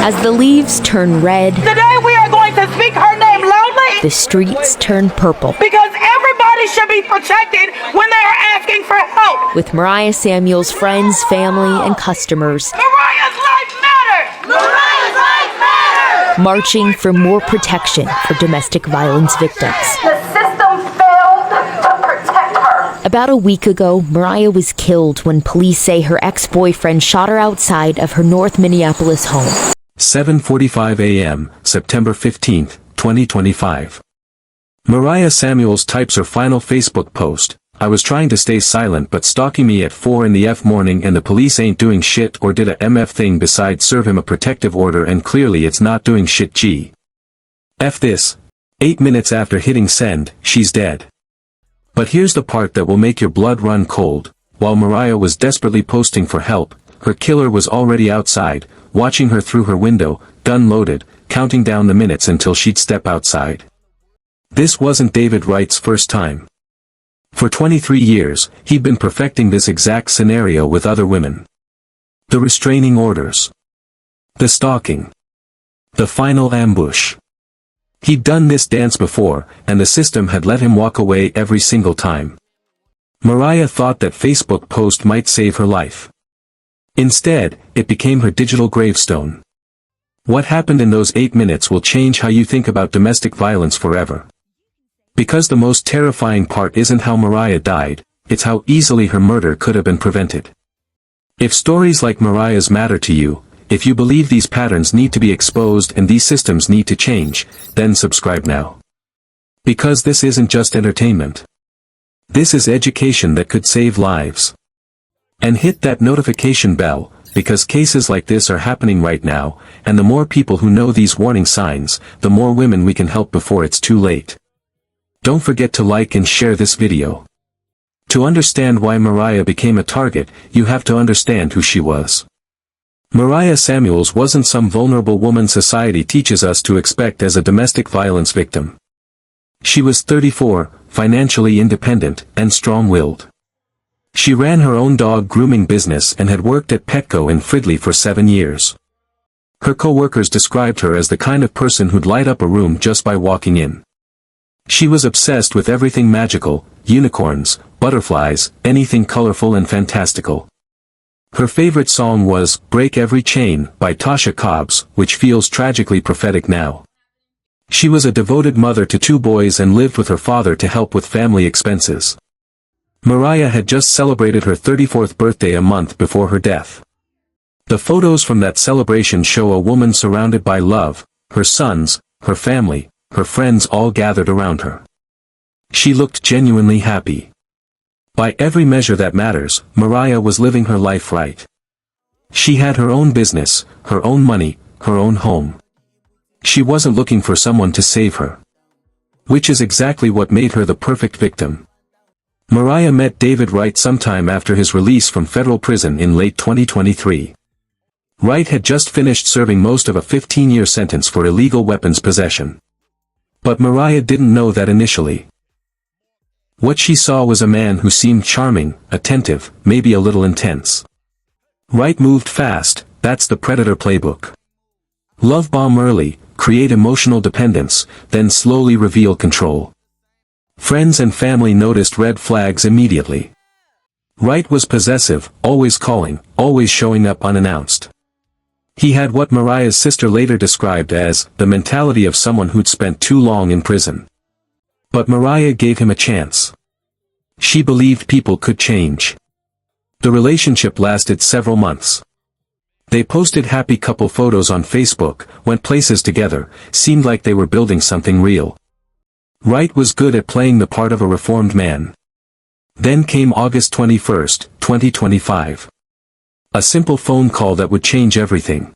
As the leaves turn red, Today we are going to speak her name loudly the streets turn purple. because everybody should be protected when they are asking for help. With Mariah Samuel's friends, family, and customers Mariah's life matters! Mariah's life matters! marching for more protection for domestic violence victims. The system failed to protect her. About a week ago, Mariah was killed when police say her ex-boyfriend shot her outside of her North Minneapolis home. 7:45 a.m., September 15, 2025. Mariah Samuels types her final Facebook post. I was trying to stay silent but stalking me at 4 in the F morning and the police ain't doing shit or did a MF thing besides serve him a protective order and clearly it's not doing shit G. F this. 8 minutes after hitting send, she's dead. But here's the part that will make your blood run cold. While Mariah was desperately posting for help, her killer was already outside, watching her through her window, gun loaded, counting down the minutes until she'd step outside. This wasn't David Wright's first time. For 23 years, he'd been perfecting this exact scenario with other women. The restraining orders. The stalking. The final ambush. He'd done this dance before, and the system had let him walk away every single time. Mariah thought that Facebook post might save her life. Instead, it became her digital gravestone. What happened in those 8 minutes will change how you think about domestic violence forever. Because the most terrifying part isn't how Mariah died, it's how easily her murder could have been prevented. If stories like Mariah's matter to you, if you believe these patterns need to be exposed and these systems need to change, then subscribe now. Because this isn't just entertainment. This is education that could save lives. And hit that notification bell, because cases like this are happening right now, and the more people who know these warning signs, the more women we can help before it's too late. Don't forget to like and share this video. To understand why Mariah became a target, you have to understand who she was. Mariah Samuels wasn't some vulnerable woman society teaches us to expect as a domestic violence victim. She was 34, financially independent, and strong-willed. She ran her own dog grooming business and had worked at Petco in Fridley for 7 years. Her co-workers described her as the kind of person who'd light up a room just by walking in. She was obsessed with everything magical, unicorns, butterflies, anything colorful and fantastical. Her favorite song was Break Every Chain by Tasha Cobbs, which feels tragically prophetic now. She was a devoted mother to 2 boys and lived with her father to help with family expenses. Mariah had just celebrated her 34th birthday a month before her death. The photos from that celebration show a woman surrounded by love, her sons, her family, her friends all gathered around her. She looked genuinely happy. By every measure that matters, Mariah was living her life right. She had her own business, her own money, her own home. She wasn't looking for someone to save her. Which is exactly what made her the perfect victim. Mariah met David Wright sometime after his release from federal prison in late 2023. Wright had just finished serving most of a 15-year sentence for illegal weapons possession. But Mariah didn't know that initially. What she saw was a man who seemed charming, attentive, maybe a little intense. Wright moved fast, that's the predator playbook. Love bomb early, create emotional dependence, then slowly reveal control. Friends and family noticed red flags immediately. Wright was possessive, always calling, always showing up unannounced. He had what Mariah's sister later described as the mentality of someone who'd spent too long in prison. But Mariah gave him a chance. She believed people could change. The relationship lasted several months. They posted happy couple photos on Facebook, went places together, seemed like they were building something real. Wright was good at playing the part of a reformed man. Then came August 21, 2025. A simple phone call that would change everything.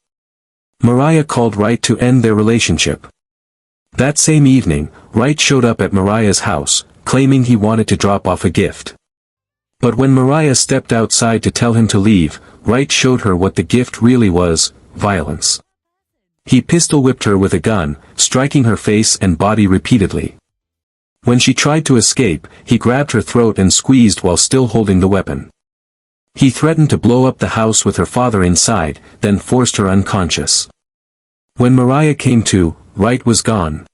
Mariah called Wright to end their relationship. That same evening, Wright showed up at Mariah's house, claiming he wanted to drop off a gift. But when Mariah stepped outside to tell him to leave, Wright showed her what the gift really was, violence. He pistol-whipped her with a gun, striking her face and body repeatedly. When she tried to escape, he grabbed her throat and squeezed while still holding the weapon. He threatened to blow up the house with her father inside, then forced her unconscious. When Mariah came to, Wright was gone.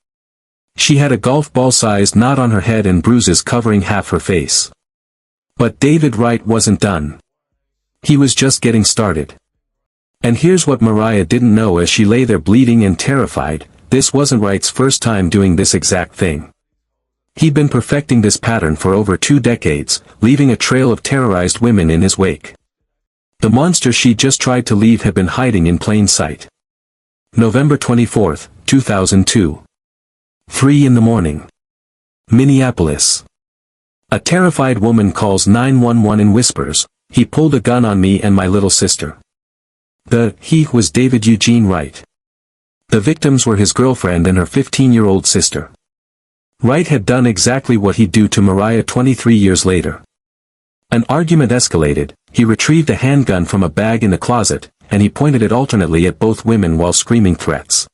She had a golf ball-sized knot on her head and bruises covering half her face. But David Wright wasn't done. He was just getting started. And here's what Mariah didn't know as she lay there bleeding and terrified: this wasn't Wright's first time doing this exact thing. He'd been perfecting this pattern for over 2 decades, leaving a trail of terrorized women in his wake. The monster she just tried to leave had been hiding in plain sight. November 24, 2002. 3 in the morning. Minneapolis. A terrified woman calls 911 and whispers, "He pulled a gun on me and my little sister." He was David Eugene Wright. The victims were his girlfriend and her 15-year-old sister. Wright had done exactly what he'd do to Mariah 23 years later. An argument escalated, he retrieved a handgun from a bag in the closet, and he pointed it alternately at both women while screaming threats.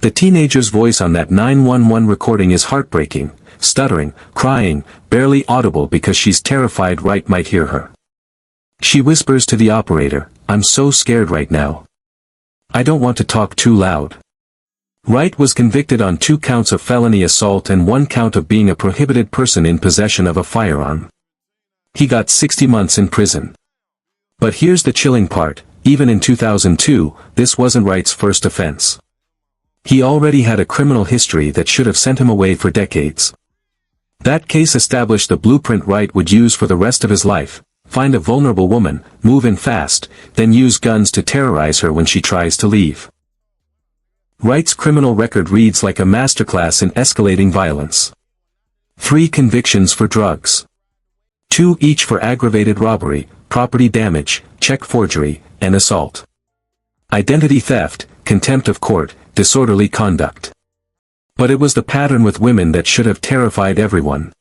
The teenager's voice on that 911 recording is heartbreaking, stuttering, crying, barely audible because she's terrified Wright might hear her. She whispers to the operator, "I'm so scared right now. I don't want to talk too loud." Wright was convicted on 2 counts of felony assault and 1 count of being a prohibited person in possession of a firearm. He got 60 months in prison. But here's the chilling part: even in 2002, this wasn't Wright's first offense. He already had a criminal history that should have sent him away for decades. That case established the blueprint Wright would use for the rest of his life: find a vulnerable woman, move in fast, then use guns to terrorize her when she tries to leave. Wright's criminal record reads like a masterclass in escalating violence. 3 convictions for drugs. 2 each for aggravated robbery, property damage, check forgery, and assault. Identity theft, contempt of court, disorderly conduct. But it was the pattern with women that should have terrified everyone.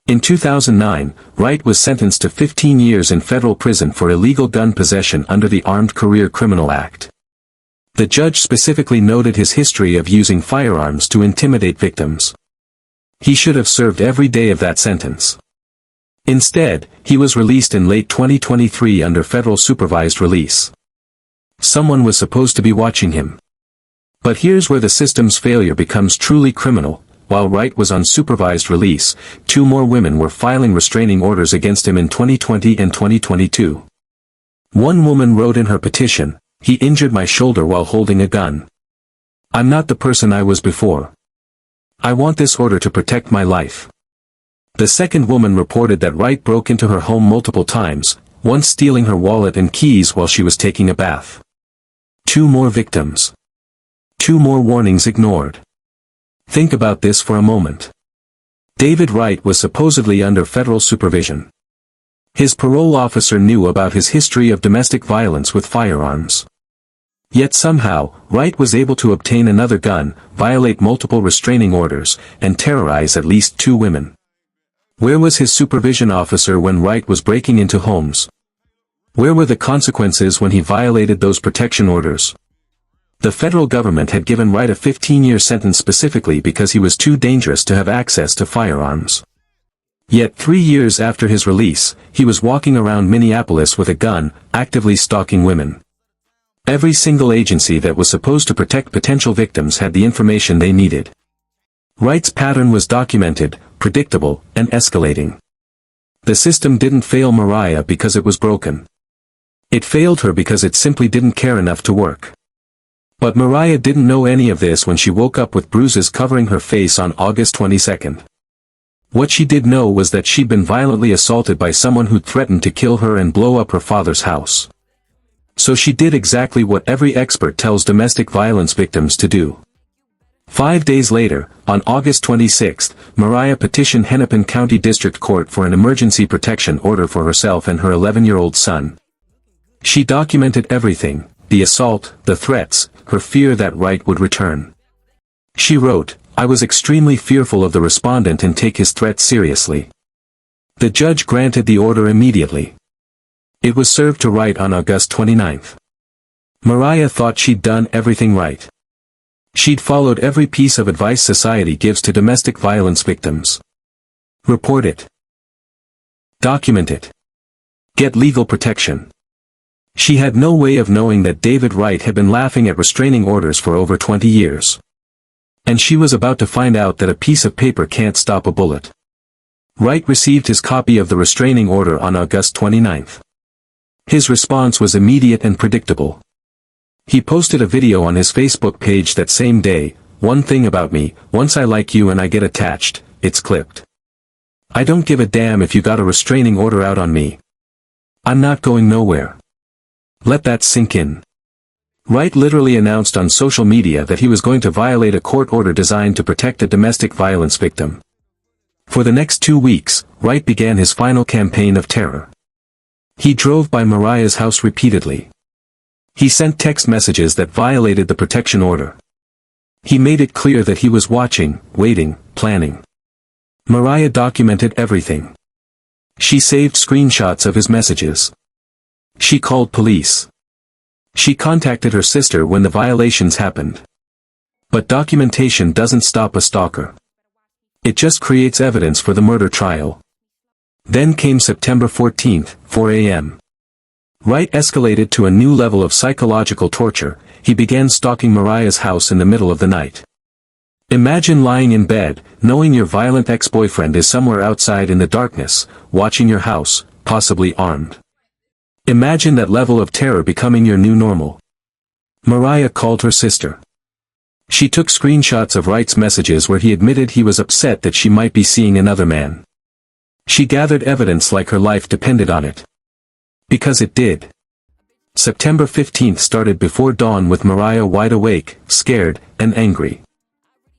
In 2009, Wright was sentenced to 15 years in federal prison for illegal gun possession under the Armed Career Criminal Act. The judge specifically noted his history of using firearms to intimidate victims. He should have served every day of that sentence. Instead, he was released in late 2023 under federal supervised release. Someone was supposed to be watching him. But here's where the system's failure becomes truly criminal. While Wright was on supervised release, 2 more women were filing restraining orders against him in 2020 and 2022. One woman wrote in her petition, "He injured my shoulder while holding a gun. I'm not the person I was before. I want this order to protect my life." The second woman reported that Wright broke into her home multiple times, once stealing her wallet and keys while she was taking a bath. 2 more victims. 2 more warnings ignored. Think about this for a moment. David Wright was supposedly under federal supervision. His parole officer knew about his history of domestic violence with firearms. Yet somehow, Wright was able to obtain another gun, violate multiple restraining orders, and terrorize at least 2 women. Where was his supervision officer when Wright was breaking into homes? Where were the consequences when he violated those protection orders? The federal government had given Wright a 15-year sentence specifically because he was too dangerous to have access to firearms. Yet 3 years after his release, he was walking around Minneapolis with a gun, actively stalking women. Every single agency that was supposed to protect potential victims had the information they needed. Wright's pattern was documented, predictable, and escalating. The system didn't fail Mariah because it was broken. It failed her because it simply didn't care enough to work. But Mariah didn't know any of this when she woke up with bruises covering her face on August 22. What she did know was that she'd been violently assaulted by someone who'd threatened to kill her and blow up her father's house. So she did exactly what every expert tells domestic violence victims to do. 5 days later, on August 26, Mariah petitioned Hennepin County District Court for an emergency protection order for herself and her 11-year-old son. She documented everything: the assault, the threats, her fear that Wright would return. She wrote, "I was extremely fearful of the respondent and take his threats seriously." The judge granted the order immediately. It was served to Wright on August 29. Mariah thought she'd done everything right. She'd followed every piece of advice society gives to domestic violence victims. Report it. Document it. Get legal protection. She had no way of knowing that David Wright had been laughing at restraining orders for over 20 years. And she was about to find out that a piece of paper can't stop a bullet. Wright received his copy of the restraining order on August 29th. His response was immediate and predictable. He posted a video on his Facebook page that same day. "One thing about me, once I like you and I get attached, it's clipped. I don't give a damn if you got a restraining order out on me. I'm not going nowhere. Let that sink in." Wright literally announced on social media that he was going to violate a court order designed to protect a domestic violence victim. For the next 2 weeks, Wright began his final campaign of terror. He drove by Mariah's house repeatedly. He sent text messages that violated the protection order. He made it clear that he was watching, waiting, planning. Mariah documented everything. She saved screenshots of his messages. She called police. She contacted her sister when the violations happened. But documentation doesn't stop a stalker. It just creates evidence for the murder trial. Then came September 14th, 4 a.m. Wright escalated to a new level of psychological torture. He began stalking Mariah's house in the middle of the night. Imagine lying in bed, knowing your violent ex-boyfriend is somewhere outside in the darkness, watching your house, possibly armed. Imagine that level of terror becoming your new normal. Mariah called her sister. She took screenshots of Wright's messages where he admitted he was upset that she might be seeing another man. She gathered evidence like her life depended on it. Because it did. September 15th started before dawn with Mariah wide awake, scared, and angry.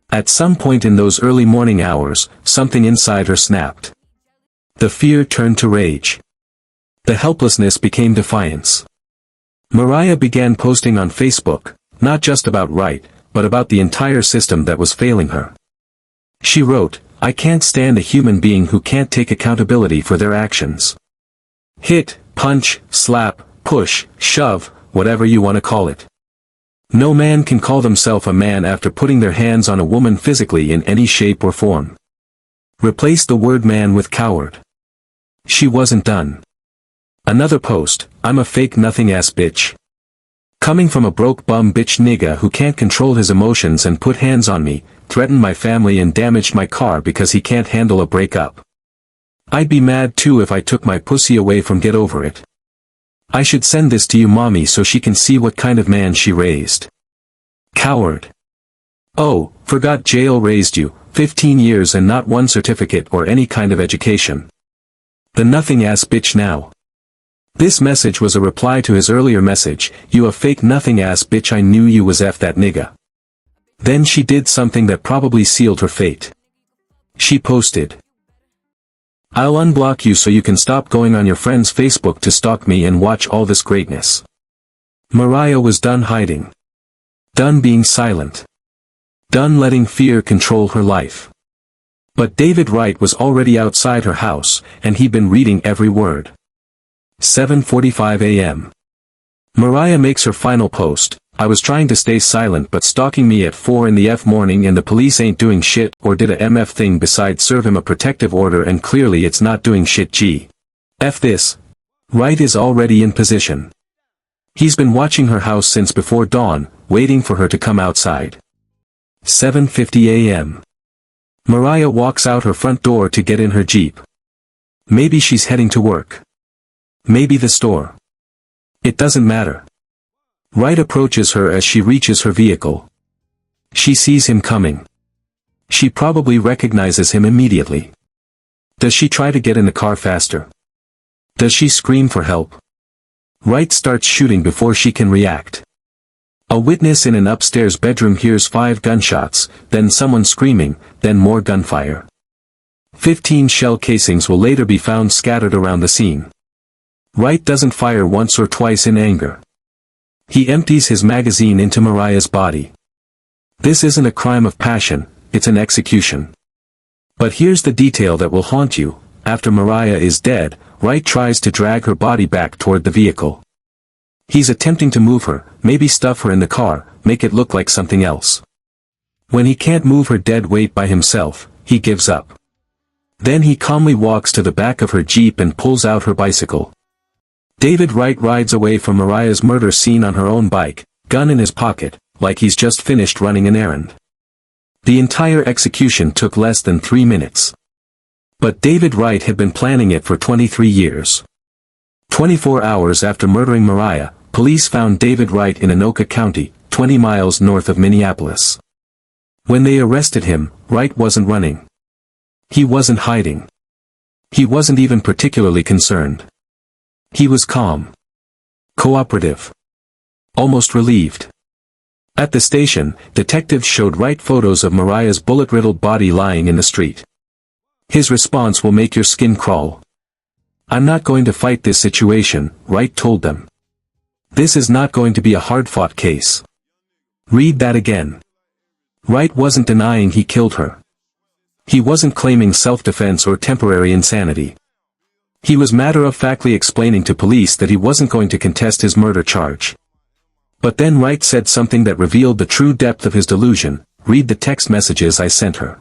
At some point in those early morning hours, something inside her snapped. The fear turned to rage. The helplessness became defiance. Mariah began posting on Facebook, not just about Wright, but about the entire system that was failing her. She wrote, "I can't stand a human being who can't take accountability for their actions. Hit, punch, slap, push, shove, whatever you want to call it. No man can call themselves a man after putting their hands on a woman physically in any shape or form. Replace the word man with coward." She wasn't done. Another post, "I'm a fake nothing ass bitch. Coming from a broke bum bitch nigga who can't control his emotions and put hands on me, threatened my family and damaged my car because he can't handle a breakup. I'd be mad too if I took my pussy away from get over it. I should send this to you mommy so she can see what kind of man she raised. Coward. Oh, forgot jail raised you, 15 years and not one certificate or any kind of education. The nothing ass bitch now." This message was a reply to his earlier message, "You a fake nothing ass bitch, I knew you was F that nigga." Then she did something that probably sealed her fate. She posted, "I'll unblock you so you can stop going on your friend's Facebook to stalk me and watch all this greatness." Mariah was done hiding. Done being silent. Done letting fear control her life. But David Wright was already outside her house, and he'd been reading every word. 7:45 a.m. Mariah makes her final post, "I was trying to stay silent but stalking me at 4 in the F morning and the police ain't doing shit or did a MF thing besides serve him a protective order and clearly it's not doing shit G. F this. Wright is already in position. He's been watching her house since before dawn, waiting for her to come outside." 7:50 a.m. Mariah walks out her front door to get in her Jeep. Maybe she's heading to work. Maybe the store. It doesn't matter. Wright approaches her as she reaches her vehicle. She sees him coming. She probably recognizes him immediately. Does she try to get in the car faster? Does she scream for help? Wright starts shooting before she can react. A witness in an upstairs bedroom hears 5 gunshots, then someone screaming, then more gunfire. 15 shell casings will later be found scattered around the scene. Wright doesn't fire once or twice in anger. He empties his magazine into Mariah's body. This isn't a crime of passion, it's an execution. But here's the detail that will haunt you. After Mariah is dead, Wright tries to drag her body back toward the vehicle. He's attempting to move her, maybe stuff her in the car, make it look like something else. When he can't move her dead weight by himself, he gives up. Then he calmly walks to the back of her Jeep and pulls out her bicycle. David Wright rides away from Mariah's murder scene on her own bike, gun in his pocket, like he's just finished running an errand. The entire execution took less than 3 minutes. But David Wright had been planning it for 23 years. 24 hours after murdering Mariah, police found David Wright in Anoka County, 20 miles north of Minneapolis. When they arrested him, Wright wasn't running. He wasn't hiding. He wasn't even particularly concerned. He was calm. Cooperative. Almost relieved. At the station, detectives showed Wright photos of Mariah's bullet-riddled body lying in the street. His response will make your skin crawl. "I'm not going to fight this situation," Wright told them. "This is not going to be a hard-fought case." Read that again. Wright wasn't denying he killed her. He wasn't claiming self-defense or temporary insanity. He was matter-of-factly explaining to police that he wasn't going to contest his murder charge. But then Wright said something that revealed the true depth of his delusion. "Read the text messages I sent her.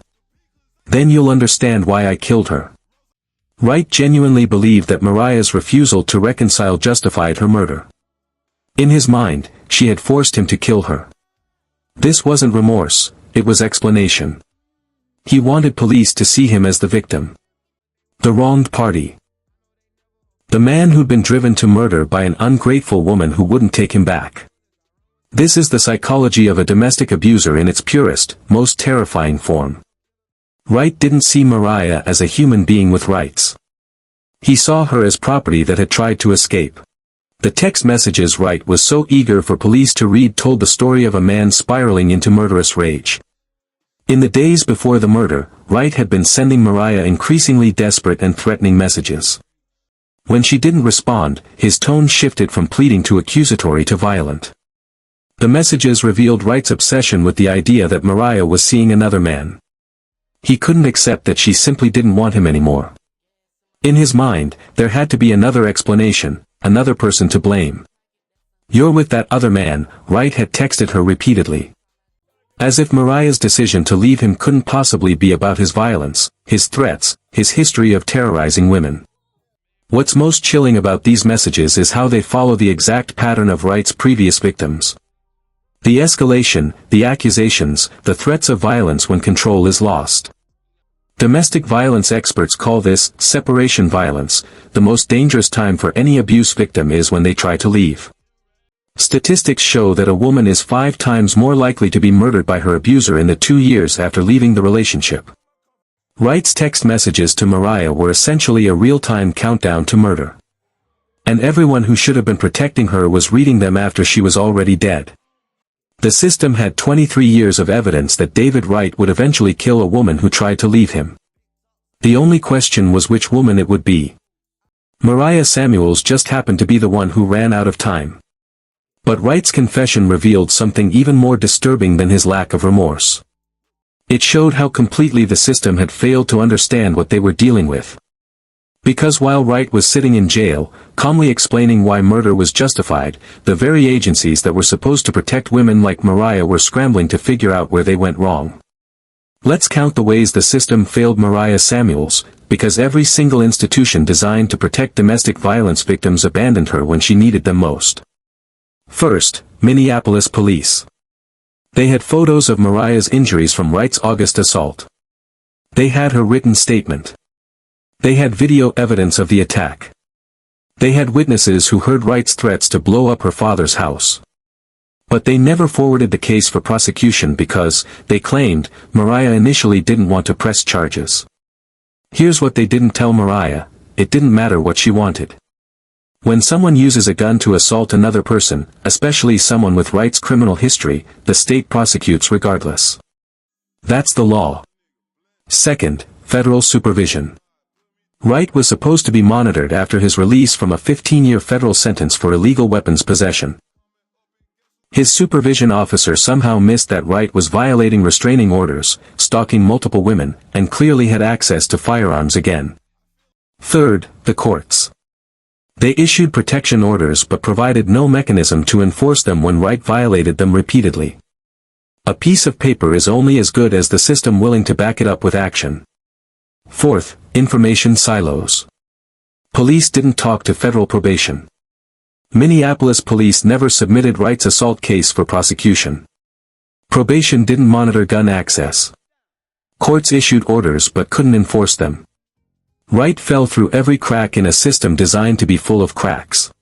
Then you'll understand why I killed her." Wright genuinely believed that Mariah's refusal to reconcile justified her murder. In his mind, she had forced him to kill her. This wasn't remorse, it was explanation. He wanted police to see him as the victim. The wronged party. The man who'd been driven to murder by an ungrateful woman who wouldn't take him back. This is the psychology of a domestic abuser in its purest, most terrifying form. Wright didn't see Mariah as a human being with rights. He saw her as property that had tried to escape. The text messages Wright was so eager for police to read told the story of a man spiraling into murderous rage. In the days before the murder, Wright had been sending Mariah increasingly desperate and threatening messages. When she didn't respond, his tone shifted from pleading to accusatory to violent. The messages revealed Wright's obsession with the idea that Mariah was seeing another man. He couldn't accept that she simply didn't want him anymore. In his mind, there had to be another explanation, another person to blame. "You're with that other man," Wright had texted her repeatedly. As if Mariah's decision to leave him couldn't possibly be about his violence, his threats, his history of terrorizing women. What's most chilling about these messages is how they follow the exact pattern of Wright's previous victims. The escalation, the accusations, the threats of violence when control is lost. Domestic violence experts call this separation violence. The most dangerous time for any abuse victim is when they try to leave. Statistics show that a woman is 5 times more likely to be murdered by her abuser in the 2 years after leaving the relationship. Wright's text messages to Mariah were essentially a real-time countdown to murder. And everyone who should have been protecting her was reading them after she was already dead. The system had 23 years of evidence that David Wright would eventually kill a woman who tried to leave him. The only question was which woman it would be. Mariah Samuels just happened to be the one who ran out of time. But Wright's confession revealed something even more disturbing than his lack of remorse. It showed how completely the system had failed to understand what they were dealing with. Because while Wright was sitting in jail, calmly explaining why murder was justified, the very agencies that were supposed to protect women like Mariah were scrambling to figure out where they went wrong. Let's count the ways the system failed Mariah Samuels, because every single institution designed to protect domestic violence victims abandoned her when she needed them most. First, Minneapolis police. They had photos of Mariah's injuries from Wright's August assault. They had her written statement. They had video evidence of the attack. They had witnesses who heard Wright's threats to blow up her father's house. But they never forwarded the case for prosecution because, they claimed, Mariah initially didn't want to press charges. Here's what they didn't tell Mariah: it didn't matter what she wanted. When someone uses a gun to assault another person, especially someone with Wright's criminal history, the state prosecutes regardless. That's the law. Second, federal supervision. Wright was supposed to be monitored after his release from a 15-year federal sentence for illegal weapons possession. His supervision officer somehow missed that Wright was violating restraining orders, stalking multiple women, and clearly had access to firearms again. Third, the courts. They issued protection orders but provided no mechanism to enforce them when Wright violated them repeatedly. A piece of paper is only as good as the system willing to back it up with action. Fourth, information silos. Police didn't talk to federal probation. Minneapolis police never submitted Wright's assault case for prosecution. Probation didn't monitor gun access. Courts issued orders but couldn't enforce them. Wright fell through every crack in a system designed to be full of cracks.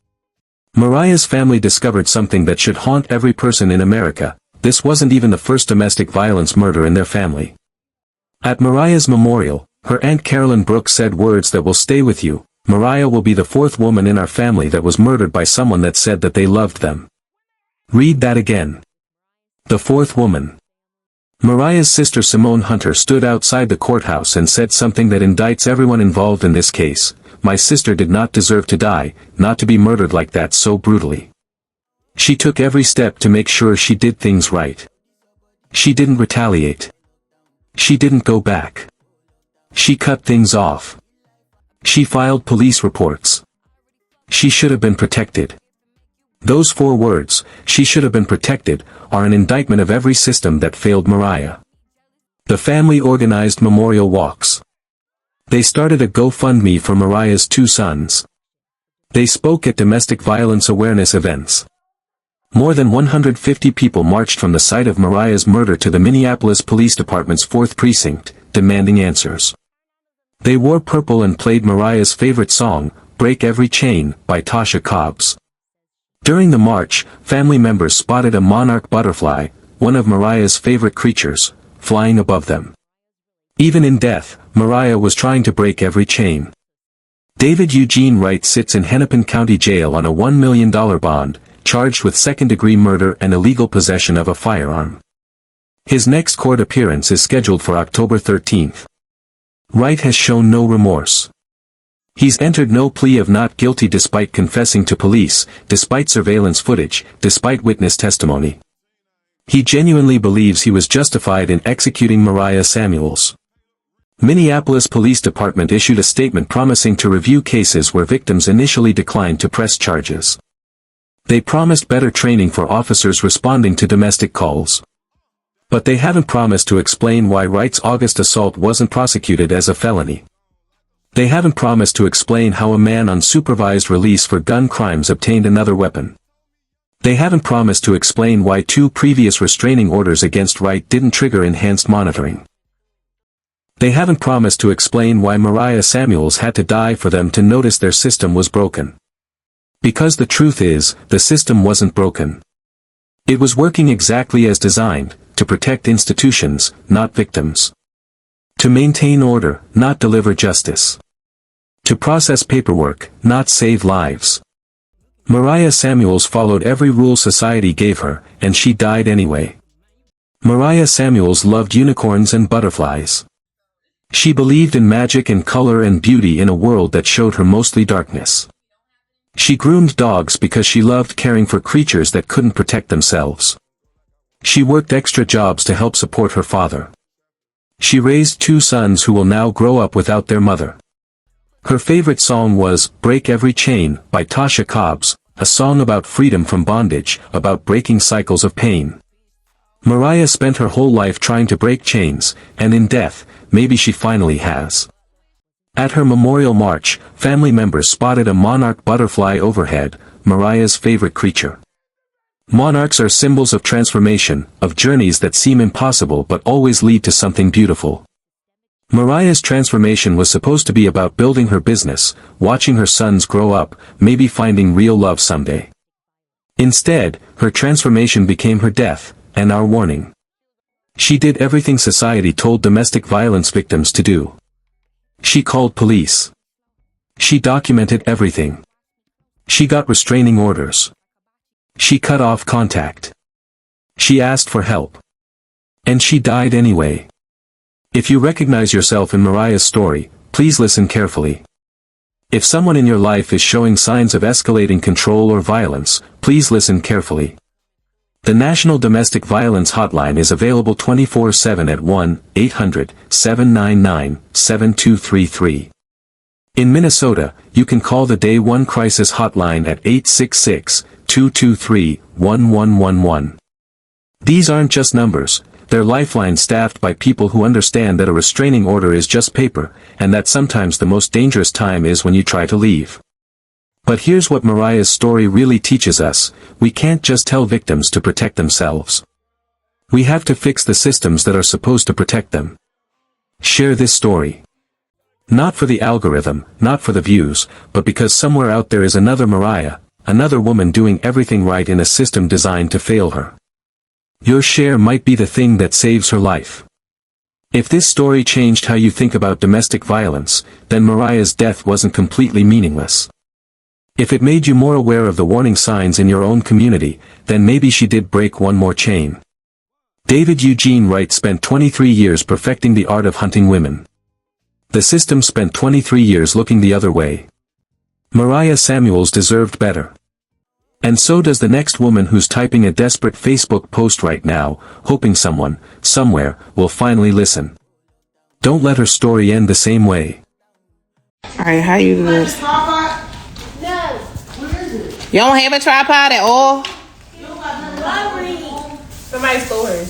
Mariah's family discovered something that should haunt every person in America. This wasn't even the first domestic violence murder in their family. At Mariah's memorial, her Aunt Carolyn Brooks said words that will stay with you. Mariah will be the fourth woman in our family that was murdered by someone that said that they loved them. Read that again. The fourth woman. Mariah's sister Simone Hunter stood outside the courthouse and said something that indicts everyone involved in this case. My sister did not deserve to die, not to be murdered like that so brutally. She took every step to make sure she did things right. She didn't retaliate. She didn't go back. She cut things off. She filed police reports. She should have been protected. Those 4 words, she should have been protected, are an indictment of every system that failed Mariah. The family organized memorial walks. They started a GoFundMe for Mariah's 2 sons. They spoke at domestic violence awareness events. More than 150 people marched from the site of Mariah's murder to the Minneapolis Police Department's 4th precinct, demanding answers. They wore purple and played Mariah's favorite song, Break Every Chain, by Tasha Cobbs. During the march, family members spotted a monarch butterfly, one of Mariah's favorite creatures, flying above them. Even in death, Mariah was trying to break every chain. David Eugene Wright sits in Hennepin County Jail on a $1 million bond, charged with second-degree murder and illegal possession of a firearm. His next court appearance is scheduled for October 13th. Wright has shown no remorse. He's entered no plea of not guilty despite confessing to police, despite surveillance footage, despite witness testimony. He genuinely believes he was justified in executing Mariah Samuels. Minneapolis Police Department issued a statement promising to review cases where victims initially declined to press charges. They promised better training for officers responding to domestic calls. But they haven't promised to explain why Wright's August assault wasn't prosecuted as a felony. They haven't promised to explain how a man on supervised release for gun crimes obtained another weapon. They haven't promised to explain why 2 previous restraining orders against Wright didn't trigger enhanced monitoring. They haven't promised to explain why Mariah Samuels had to die for them to notice their system was broken. Because the truth is, the system wasn't broken. It was working exactly as designed, to protect institutions, not victims. To maintain order, not deliver justice. To process paperwork, not save lives. Mariah Samuels followed every rule society gave her, and she died anyway. Mariah Samuels loved unicorns and butterflies. She believed in magic and color and beauty in a world that showed her mostly darkness. She groomed dogs because she loved caring for creatures that couldn't protect themselves. She worked extra jobs to help support her father. She raised 2 sons who will now grow up without their mother. Her favorite song was Break Every Chain by Tasha Cobbs, a song about freedom from bondage, about breaking cycles of pain. Mariah spent her whole life trying to break chains, and in death, maybe she finally has. At her memorial march, family members spotted a monarch butterfly overhead, Mariah's favorite creature. Monarchs are symbols of transformation, of journeys that seem impossible but always lead to something beautiful. Mariah's transformation was supposed to be about building her business, watching her sons grow up, maybe finding real love someday. Instead, her transformation became her death, and our warning. She did everything society told domestic violence victims to do. She called police. She documented everything. She got restraining orders. She cut off contact. She asked for help. And she died anyway. If you recognize yourself in Mariah's story, please listen carefully. If someone in your life is showing signs of escalating control or violence, please listen carefully. The National Domestic Violence Hotline is available 24/7 at 1-800-799-7233. In Minnesota, you can call the Day 1 Crisis Hotline at 866-223-1111. These aren't just numbers, they're lifelines staffed by people who understand that a restraining order is just paper, and that sometimes the most dangerous time is when you try to leave. But here's what Mariah's story really teaches us: we can't just tell victims to protect themselves. We have to fix the systems that are supposed to protect them. Share this story. Not for the algorithm, not for the views, but because somewhere out there is another Mariah, another woman doing everything right in a system designed to fail her. Your share might be the thing that saves her life. If this story changed how you think about domestic violence, then Mariah's death wasn't completely meaningless. If it made you more aware of the warning signs in your own community, then maybe she did break one more chain. David Eugene Wright spent 23 years perfecting the art of hunting women. The system spent 23 years looking the other way. Mariah Samuels deserved better. And so does the next woman who's typing a desperate Facebook post right now, hoping someone, somewhere, will finally listen. Don't let her story end the same way. Alright, how you do this? You don't have a tripod at all? Somebody stole hers.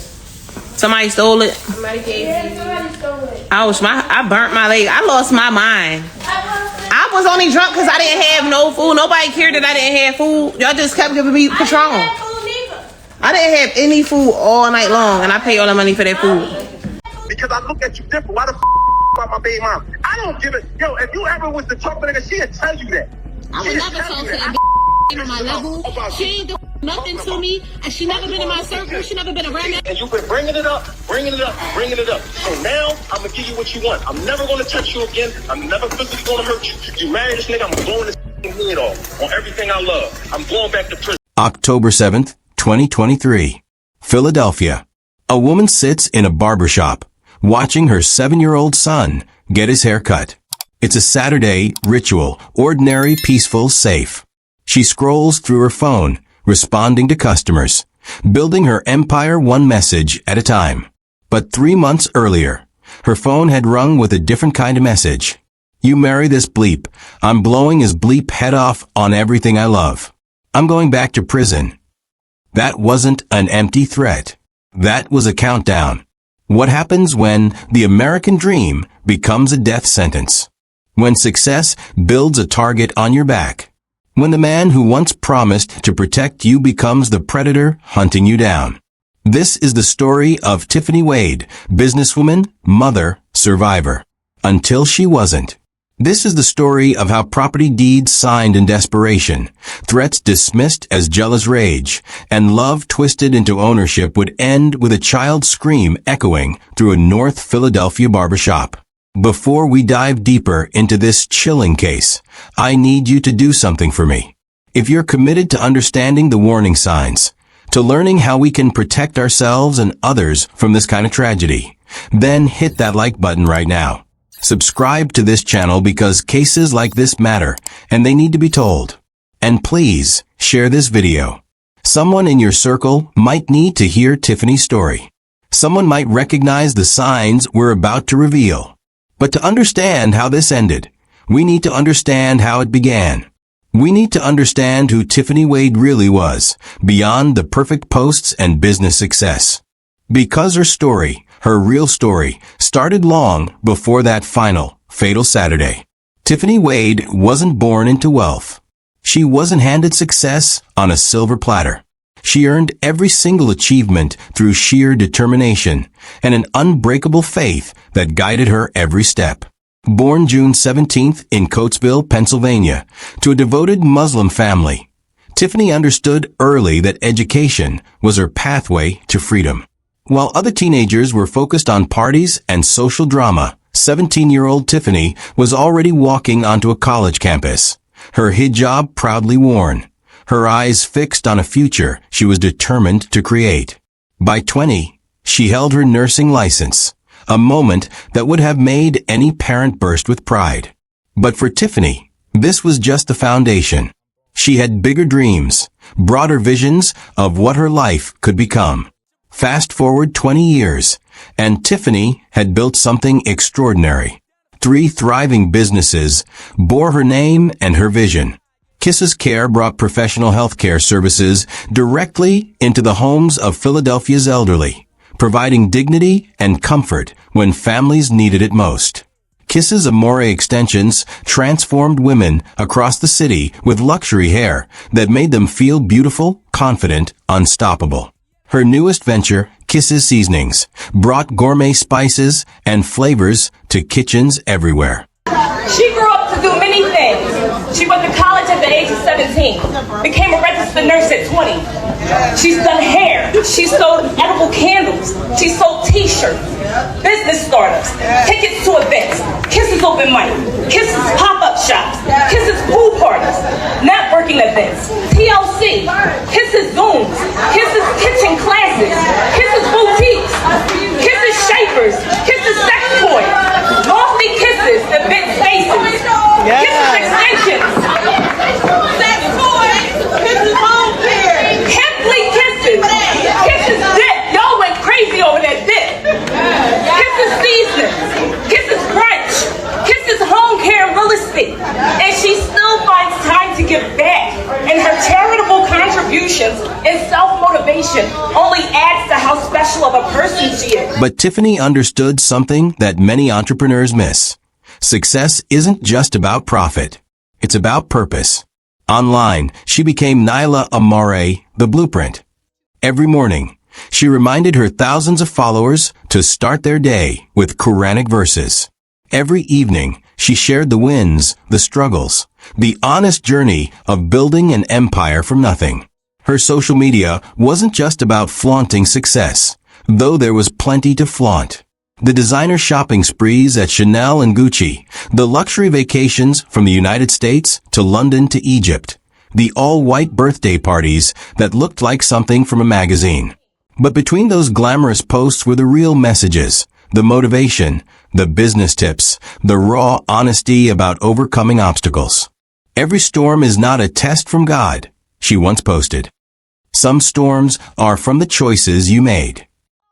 Somebody stole it? Somebody gave you. Somebody stole it. I burnt my leg. I lost my mind. I was only drunk because I didn't have no food. Nobody cared that I didn't have food. Y'all just kept giving me Patron. I didn't have any food all night long, and I paid all the money for that food. Because I look at you different. Why the about my baby mom? I don't give it. Yo, if you ever was the talk nigga, she'd tell you that. I would never talk to that on my level. She ain't do nothing to me, and she never been in my circle. She never been around me. And you've been bringing it up. So now I'm gonna give you what you want. I'm never gonna touch you again. I'm never physically gonna hurt you. You marry this nigga, I'm blowing this head off on everything I love. I'm going back to prison. October 7th, 2023. Philadelphia. A woman sits in a barbershop, watching her 7-year-old son get his hair cut. It's a Saturday ritual, ordinary, peaceful, safe. She scrolls through her phone, responding to customers, building her empire one message at a time. But 3 months earlier, her phone had rung with a different kind of message. You marry this bleep. I'm blowing his bleep head off on everything I love. I'm going back to prison. That wasn't an empty threat. That was a countdown. What happens when the American dream becomes a death sentence? When success builds a target on your back? When the man who once promised to protect you becomes the predator hunting you down? This is the story of Tiffany Wade, businesswoman, mother, survivor. Until she wasn't. This is the story of how property deeds signed in desperation, threats dismissed as jealous rage, and love twisted into ownership would end with a child's scream echoing through a North Philadelphia barbershop. Before we dive deeper into this chilling case, I need you to do something for me. If you're committed to understanding the warning signs, to learning how we can protect ourselves and others from this kind of tragedy, then hit that like button right now. Subscribe to this channel because cases like this matter and they need to be told. And please, share this video. Someone in your circle might need to hear Tiffany's story. Someone might recognize the signs we're about to reveal. But to understand how this ended, we need to understand how it began. We need to understand who Tiffany Wade really was, beyond the perfect posts and business success. Because her story, her real story, started long before that final, fatal Saturday. Tiffany Wade wasn't born into wealth. She wasn't handed success on a silver platter. She earned every single achievement through sheer determination and an unbreakable faith that guided her every step. Born June 17th in Coatesville, Pennsylvania, to a devoted Muslim family, Tiffany understood early that education was her pathway to freedom. While other teenagers were focused on parties and social drama, 17-year-old Tiffany was already walking onto a college campus, her hijab proudly worn, her eyes fixed on a future she was determined to create. By 20, she held her nursing license, a moment that would have made any parent burst with pride. But for Tiffany, this was just the foundation. She had bigger dreams, broader visions of what her life could become. Fast forward 20 years, and Tiffany had built something extraordinary. 3 thriving businesses bore her name and her vision. Kisses Care brought professional healthcare services directly into the homes of Philadelphia's elderly, providing dignity and comfort when families needed it most. Kisses Amore extensions transformed women across the city with luxury hair that made them feel beautiful, confident, unstoppable. Her newest venture, Kisses Seasonings, brought gourmet spices and flavors to kitchens everywhere. She grew up to do many things. She went to college at the age of 17, became a registered nurse at 20. She's done hair. She sold edible candles. She sold t-shirts, business startups, tickets to events, Kisses open mic, Kisses pop-up shops, Kisses pool parties, networking events, TLC, Kisses Zooms, Kisses kitchen classes, Kisses boutiques, Kisses shapers, Kisses sex toys, lofty kisses that bent spaces, Kisses extensions, sex toys, Kisses home care, Hempley kisses, Kisses dip. Y'all went crazy over that dip. Kisses seasonings, Kisses brunch, Kisses home care real estate, and she still finds time to give back. And her charitable contributions and self-motivation only adds to how special of a person she is. But Tiffany understood something that many entrepreneurs miss. Success isn't just about profit. It's about purpose. Online, she became Nyla Amore, the blueprint. Every morning, she reminded her thousands of followers to start their day with Quranic verses. Every evening, she shared the wins, the struggles, the honest journey of building an empire from nothing. Her social media wasn't just about flaunting success, though there was plenty to flaunt. The designer shopping sprees at Chanel and Gucci, the luxury vacations from the United States to London to Egypt, the all-white birthday parties that looked like something from a magazine. But between those glamorous posts were the real messages, the motivation, the business tips, the raw honesty about overcoming obstacles. Every storm is not a test from God, she once posted. Some storms are from the choices you made.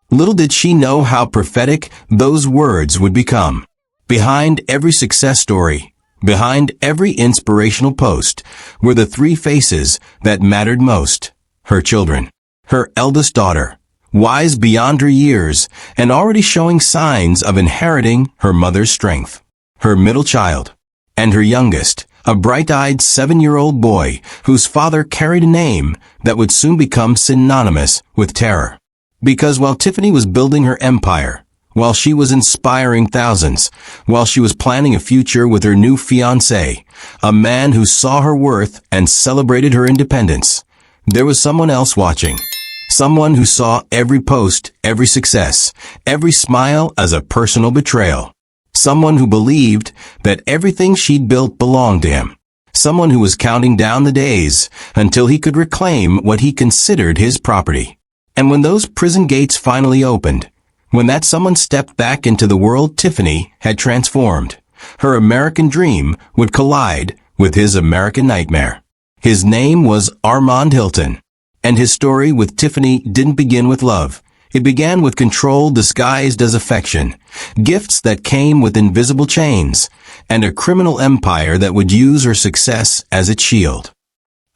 Little did she know how prophetic those words would become. Behind every success story, behind every inspirational post, were the three faces that mattered most. Her children. Her eldest daughter, wise beyond her years and already showing signs of inheriting her mother's strength. Her middle child. And her youngest, a bright-eyed 7-year-old boy whose father carried a name that would soon become synonymous with terror. Because while Tiffany was building her empire, while she was inspiring thousands, while she was planning a future with her new fiancé, a man who saw her worth and celebrated her independence, there was someone else watching. Someone who saw every post, every success, every smile as a personal betrayal. Someone who believed that everything she'd built belonged to him. Someone who was counting down the days until he could reclaim what he considered his property. And when those prison gates finally opened, when that someone stepped back into the world Tiffany had transformed, her American dream would collide with his American nightmare. His name was Armand Hilton, and his story with Tiffany didn't begin with love. It began with control disguised as affection, gifts that came with invisible chains, and a criminal empire that would use her success as its shield.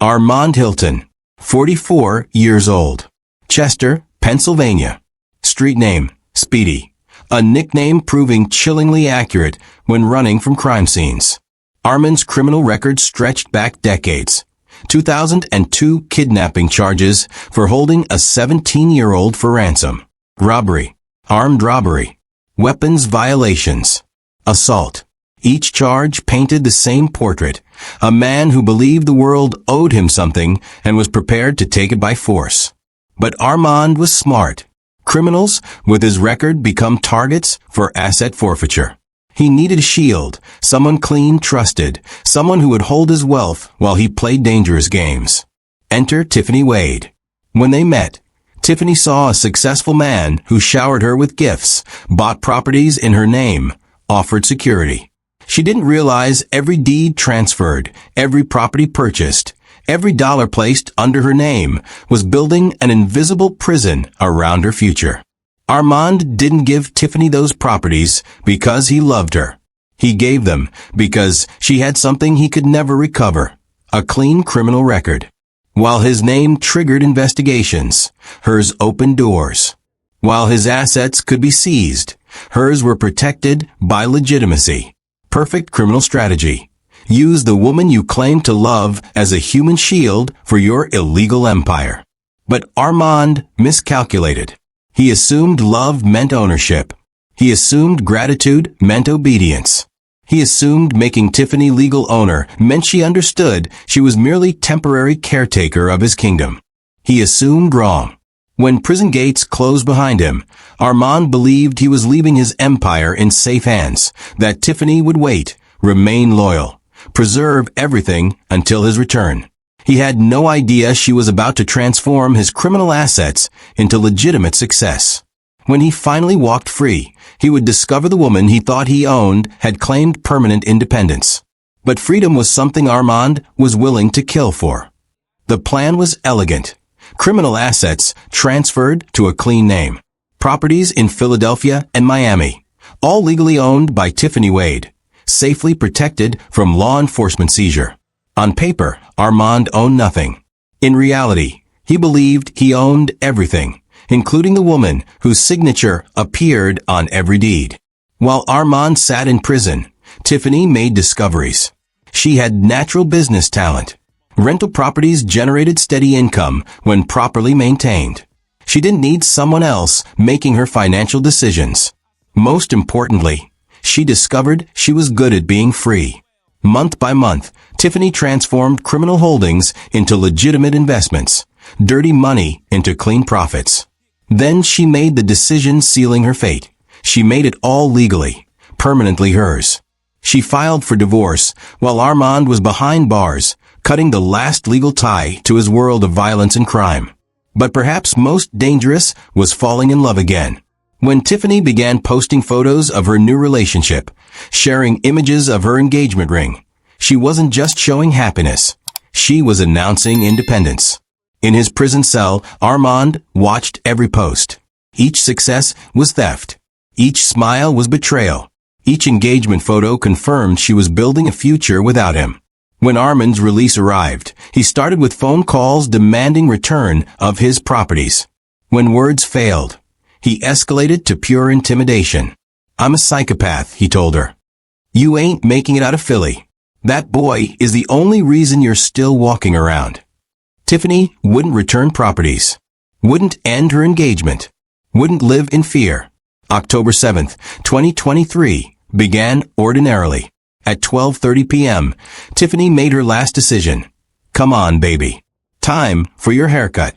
Armand Hilton, 44 years old. Chester, Pennsylvania. Street name, Speedy. A nickname proving chillingly accurate when running from crime scenes. Armand's criminal record stretched back decades. 2002 kidnapping charges for holding a 17-year-old for ransom. Robbery. Armed robbery. Weapons violations. Assault. Each charge painted the same portrait. A man who believed the world owed him something and was prepared to take it by force. But Armand was smart. Criminals with his record become targets for asset forfeiture. He needed a shield, someone clean, trusted, someone who would hold his wealth while he played dangerous games. Enter Tiffany Wade. When they met, Tiffany saw a successful man who showered her with gifts, bought properties in her name, offered security. She didn't realize every deed transferred, every property purchased, every dollar placed under her name was building an invisible prison around her future. Armand didn't give Tiffany those properties because he loved her. He gave them because she had something he could never recover, a clean criminal record. While his name triggered investigations, hers opened doors. While his assets could be seized, Hers were protected by legitimacy. Perfect criminal strategy. Use the woman you claim to love as a human shield for your illegal empire. But Armand miscalculated. He assumed love meant ownership. He assumed gratitude meant obedience. He assumed making Tiffany legal owner meant she understood she was merely temporary caretaker of his kingdom. He assumed wrong. When prison gates closed behind him, Armand believed he was leaving his empire in safe hands, that Tiffany would wait, remain loyal, preserve everything until his return. He had no idea she was about to transform his criminal assets into legitimate success. When he finally walked free, he would discover the woman he thought he owned had claimed permanent independence. But freedom was something Armand was willing to kill for. The plan was elegant. Criminal assets transferred to a clean name. Properties in Philadelphia and Miami, all legally owned by Tiffany Wade, safely protected from law enforcement seizure. On paper, Armand owned nothing. In reality, he believed he owned everything, including the woman whose signature appeared on every deed. While Armand sat in prison, Tiffany made discoveries. She had natural business talent. Rental properties generated steady income when properly maintained. She didn't need someone else making her financial decisions. Most importantly, she discovered she was good at being free. Month by month, Tiffany transformed criminal holdings into legitimate investments, dirty money into clean profits. Then she made the decision sealing her fate. She made it all legally, permanently hers. She filed for divorce while Armand was behind bars, cutting the last legal tie to his world of violence and crime. But perhaps most dangerous was falling in love again. When Tiffany began posting photos of her new relationship, sharing images of her engagement ring, she wasn't just showing happiness. She was announcing independence. In his prison cell, Armand watched every post. Each success was theft. Each smile was betrayal. Each engagement photo confirmed she was building a future without him. When Armand's release arrived, he started with phone calls demanding return of his properties. When words failed, he escalated to pure intimidation. "I'm a psychopath," he told her. "You ain't making it out of Philly. That boy is the only reason you're still walking around." Tiffany wouldn't return properties, wouldn't end her engagement, wouldn't live in fear. October 7th, 2023 began ordinarily. At 12:30 p.m., Tiffany made her last decision. "Come on, baby. Time for your haircut."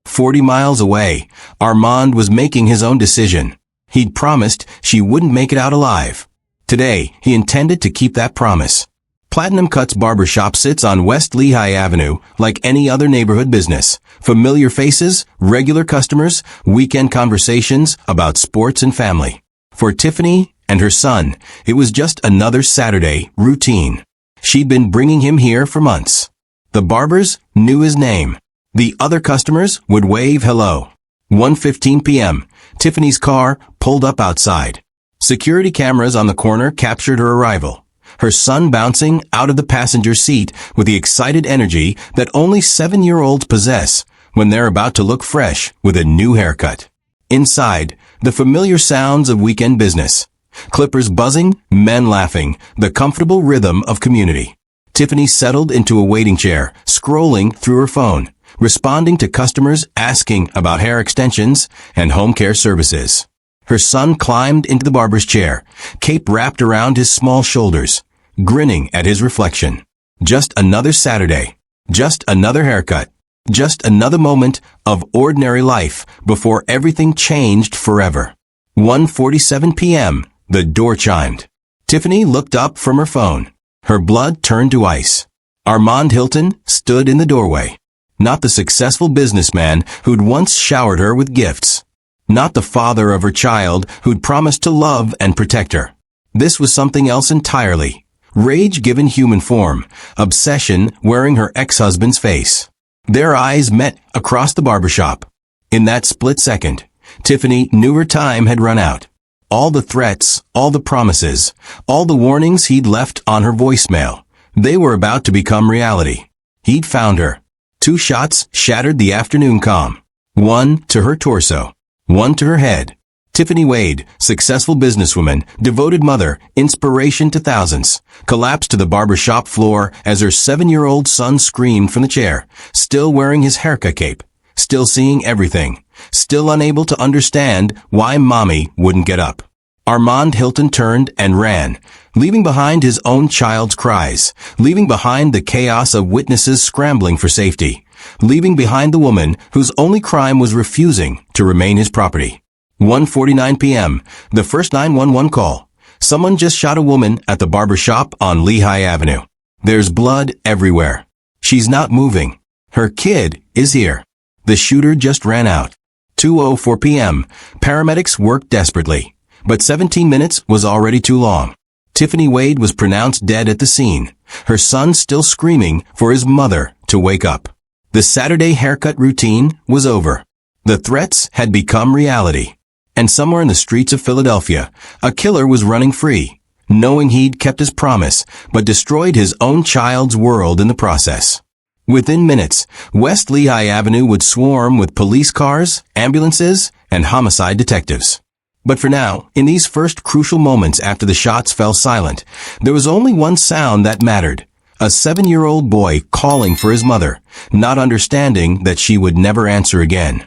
40 miles away, Armand was making his own decision. He'd promised she wouldn't make it out alive. Today, he intended to keep that promise. Platinum Cuts Barbershop sits on West Lehigh Avenue like any other neighborhood business. Familiar faces, regular customers, weekend conversations about sports and family. For Tiffany and her son, it was just another Saturday routine. She'd been bringing him here for months. The barbers knew his name. The other customers would wave hello. 1:15 p.m., Tiffany's car pulled up outside. Security cameras on the corner captured her arrival. Her son bouncing out of the passenger seat with the excited energy that only 7-year-olds possess when they're about to look fresh with a new haircut. Inside, the familiar sounds of weekend business. Clippers buzzing, men laughing, the comfortable rhythm of community. Tiffany settled into a waiting chair, scrolling through her phone, responding to customers asking about hair extensions and home care services. Her son climbed into the barber's chair, cape wrapped around his small shoulders, grinning at his reflection. Just another Saturday. Just another haircut. Just another moment of ordinary life before everything changed forever. 1:47 p.m. The door chimed. Tiffany looked up from her phone. Her blood turned to ice. Armand Hilton stood in the doorway. Not the successful businessman who'd once showered her with gifts. Not the father of her child who'd promised to love and protect her. This was something else entirely. Rage given human form. Obsession wearing her ex-husband's face. Their eyes met across the barbershop. In that split second, Tiffany knew her time had run out. All the threats, all the promises, all the warnings he'd left on her voicemail, they were about to become reality. He'd found her. 2 shots shattered the afternoon calm. One to her torso. One to her head. Tiffany Wade, successful businesswoman, devoted mother, inspiration to thousands, collapsed to the barbershop floor as her 7-year-old son screamed from the chair, still wearing his haircut cape, still seeing everything, still unable to understand why mommy wouldn't get up. Armand Hilton turned and ran, leaving behind his own child's cries, leaving behind the chaos of witnesses scrambling for safety, leaving behind the woman whose only crime was refusing to remain his property. 1:49 p.m., the first 911 call. Someone just shot a woman at the barber shop on Lehigh Avenue. There's blood everywhere. She's not moving. Her kid is here. The shooter just ran out. 2:04 p.m., paramedics worked desperately, but 17 minutes was already too long. Tiffany Wade was pronounced dead at the scene, her son still screaming for his mother to wake up. The Saturday haircut routine was over. The threats had become reality. And somewhere in the streets of Philadelphia, a killer was running free, knowing he'd kept his promise, but destroyed his own child's world in the process. Within minutes, West Lehigh Avenue would swarm with police cars, ambulances, and homicide detectives. But for now, in these first crucial moments after the shots fell silent, there was only one sound that mattered. A 7-year-old boy calling for his mother, not understanding that she would never answer again.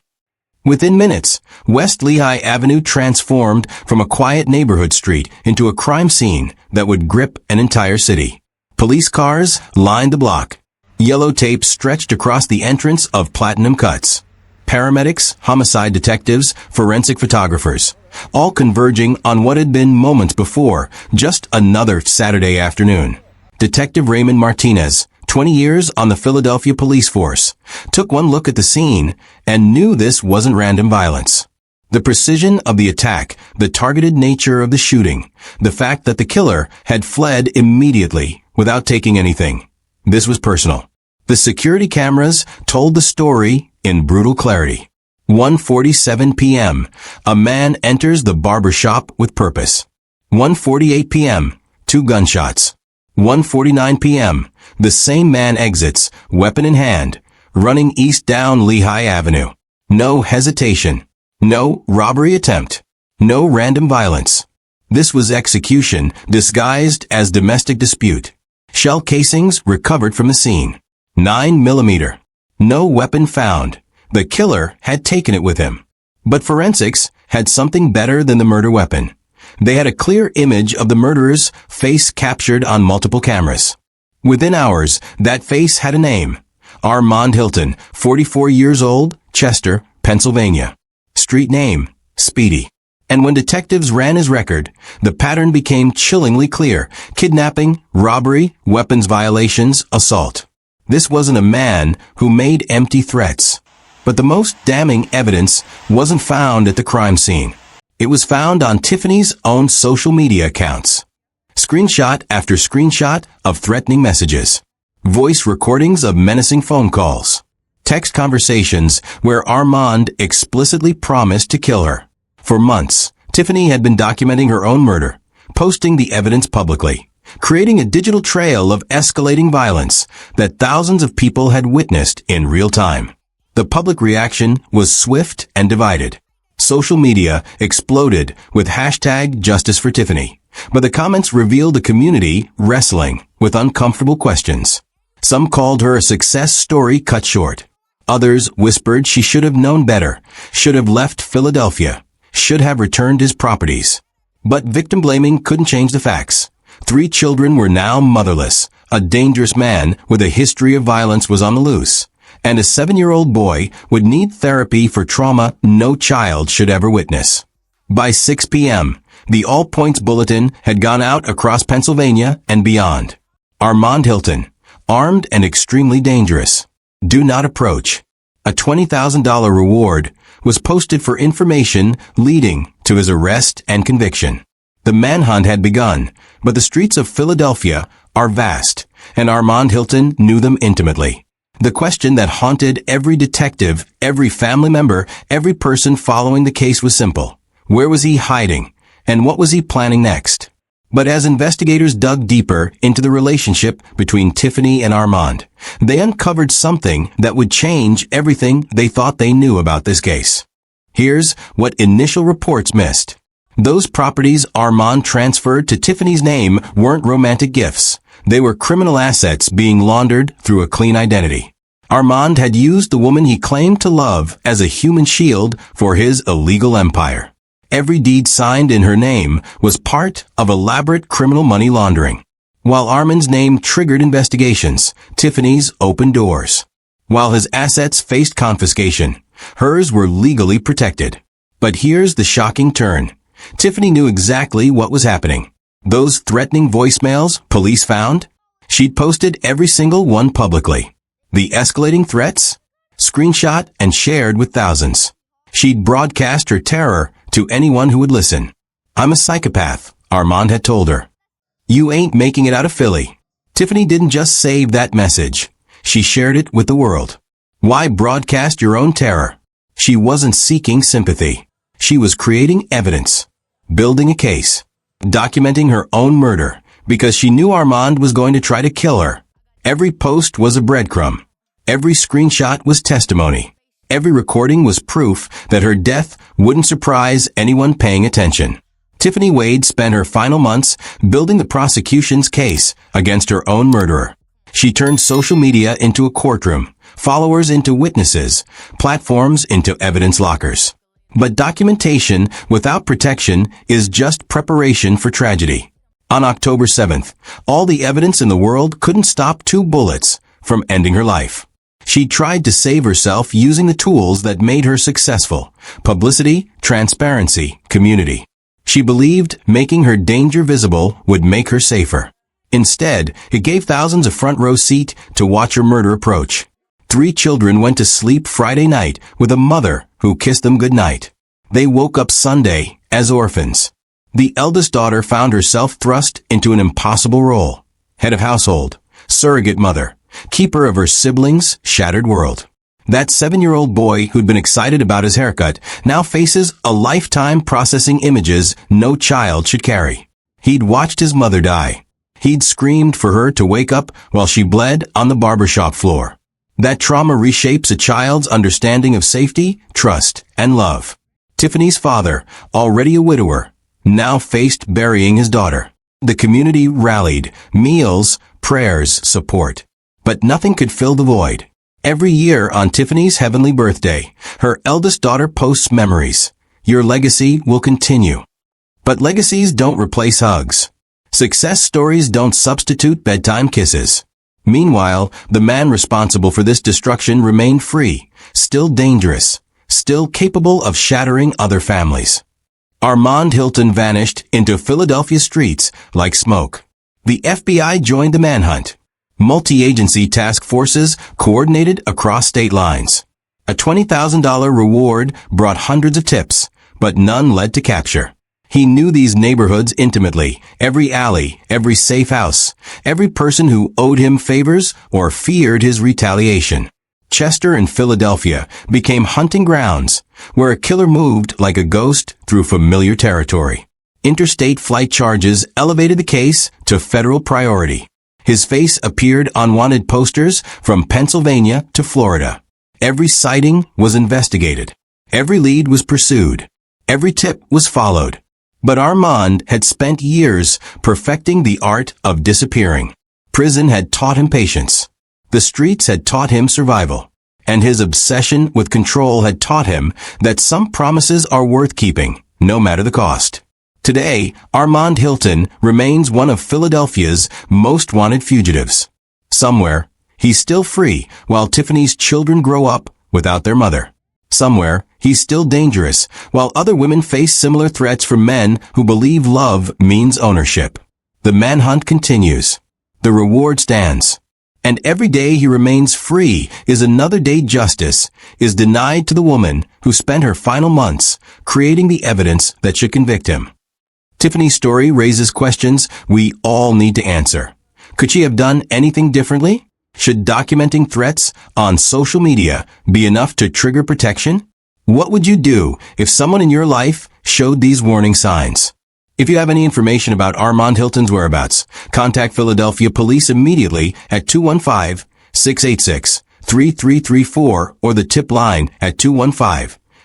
Within minutes, West Lehigh Avenue transformed from a quiet neighborhood street into a crime scene that would grip an entire city. Police cars lined the block. Yellow tape stretched across the entrance of Platinum Cuts. Paramedics, homicide detectives, forensic photographers, all converging on what had been moments before, just another Saturday afternoon. Detective Raymond Martinez, 20 years on the Philadelphia police force, took one look at the scene and knew this wasn't random violence. The precision of the attack, the targeted nature of the shooting, the fact that the killer had fled immediately without taking anything. This was personal. The security cameras told the story in brutal clarity. 1:47 p.m., a man enters the barber shop with purpose. 1:48 p.m., 2 gunshots. 1:49 p.m., the same man exits, weapon in hand, running east down Lehigh Avenue. No hesitation. No robbery attempt. No random violence. This was execution disguised as domestic dispute. Shell casings recovered from the scene. 9mm. No weapon found. The killer had taken it with him. But forensics had something better than the murder weapon. They had a clear image of the murderer's face captured on multiple cameras. Within hours, that face had a name. Armand Hilton, 44 years old, Chester, Pennsylvania. Street name, Speedy. And when detectives ran his record, the pattern became chillingly clear. Kidnapping, robbery, weapons violations, assault. This wasn't a man who made empty threats. But the most damning evidence wasn't found at the crime scene. It was found on Tiffany's own social media accounts. Screenshot after screenshot of threatening messages. Voice recordings of menacing phone calls. Text conversations where Armand explicitly promised to kill her. For months, Tiffany had been documenting her own murder, posting the evidence publicly, creating a digital trail of escalating violence that thousands of people had witnessed in real time. The public reaction was swift and divided. Social media exploded with hashtag Justice for Tiffany, but the comments revealed a community wrestling with uncomfortable questions. Some called her a success story cut short. Others whispered she should have known better, should have left Philadelphia, should have returned his properties. But victim blaming couldn't change the facts. 3 children were now motherless. A dangerous man with a history of violence was on the loose. And a 7-year-old boy would need therapy for trauma no child should ever witness. By 6 p.m., the All Points Bulletin had gone out across Pennsylvania and beyond. Armand Hilton, armed and extremely dangerous. Do not approach. A $20,000 reward was posted for information leading to his arrest and conviction. The manhunt had begun, but the streets of Philadelphia are vast, and Armand Hilton knew them intimately. The question that haunted every detective, every family member, every person following the case was simple. Where was he hiding? And what was he planning next? But as investigators dug deeper into the relationship between Tiffany and Armand, they uncovered something that would change everything they thought they knew about this case. Here's what initial reports missed. Those properties Armand transferred to Tiffany's name weren't romantic gifts. They were criminal assets being laundered through a clean identity. Armand had used the woman he claimed to love as a human shield for his illegal empire. Every deed signed in her name was part of elaborate criminal money laundering. While Armand's name triggered investigations, Tiffany's opened doors. While his assets faced confiscation, hers were legally protected. But here's the shocking turn. Tiffany knew exactly what was happening. Those threatening voicemails police found? She'd posted every single one publicly. The escalating threats? Screenshot and shared with thousands. She'd broadcast her terror to anyone who would listen. "I'm a psychopath," Armand had told her. "You ain't making it out of Philly." Tiffany didn't just save that message. She shared it with the world. Why broadcast your own terror? She wasn't seeking sympathy. She was creating evidence, building a case, documenting her own murder, because she knew Armand was going to try to kill her. Every post was a breadcrumb. Every screenshot was testimony. Every recording was proof that her death wouldn't surprise anyone paying attention. Tiffany Wade spent her final months building the prosecution's case against her own murderer. She turned social media into a courtroom, followers into witnesses, platforms into evidence lockers. But documentation without protection is just preparation for tragedy. On October 7th, all the evidence in the world couldn't stop 2 bullets from ending her life. She tried to save herself using the tools that made her successful: publicity, transparency, community. She believed making her danger visible would make her safer. Instead, it gave thousands a front row seat to watch her murder approach. 3 children went to sleep Friday night with a mother who kissed them goodnight. They woke up Sunday as orphans. The eldest daughter found herself thrust into an impossible role: head of household, surrogate mother, keeper of her siblings' shattered world. That 7-year-old boy who'd been excited about his haircut now faces a lifetime processing images no child should carry. He'd watched his mother die. He'd screamed for her to wake up while she bled on the barbershop floor. That trauma reshapes a child's understanding of safety, trust, and love. Tiffany's father, already a widower, now faced burying his daughter. The community rallied: meals, prayers, support. But nothing could fill the void. Every year on Tiffany's heavenly birthday, her eldest daughter posts memories. "Your legacy will continue." But legacies don't replace hugs. Success stories don't substitute bedtime kisses. Meanwhile, the man responsible for this destruction remained free, still dangerous, still capable of shattering other families. Armand Hilton vanished into Philadelphia streets like smoke. The FBI joined the manhunt. Multi-agency task forces coordinated across state lines. A $20,000 reward brought hundreds of tips, but none led to capture. He knew these neighborhoods intimately: every alley, every safe house, every person who owed him favors or feared his retaliation. Chester and Philadelphia became hunting grounds, where a killer moved like a ghost through familiar territory. Interstate flight charges elevated the case to federal priority. His face appeared on wanted posters from Pennsylvania to Florida. Every sighting was investigated. Every lead was pursued. Every tip was followed. But Armand had spent years perfecting the art of disappearing. Prison had taught him patience. The streets had taught him survival. And his obsession with control had taught him that some promises are worth keeping, no matter the cost. Today, Armand Hilton remains one of Philadelphia's most wanted fugitives. Somewhere, he's still free while Tiffany's children grow up without their mother. Somewhere, he's still dangerous while other women face similar threats from men who believe love means ownership. The manhunt continues. The reward stands. And every day he remains free is another day justice is denied to the woman who spent her final months creating the evidence that should convict him. Tiffany's story raises questions we all need to answer. Could she have done anything differently? Should documenting threats on social media be enough to trigger protection? What would you do if someone in your life showed these warning signs? If you have any information about Armand Hilton's whereabouts, contact Philadelphia Police immediately at 215-686-3334 or the tip line at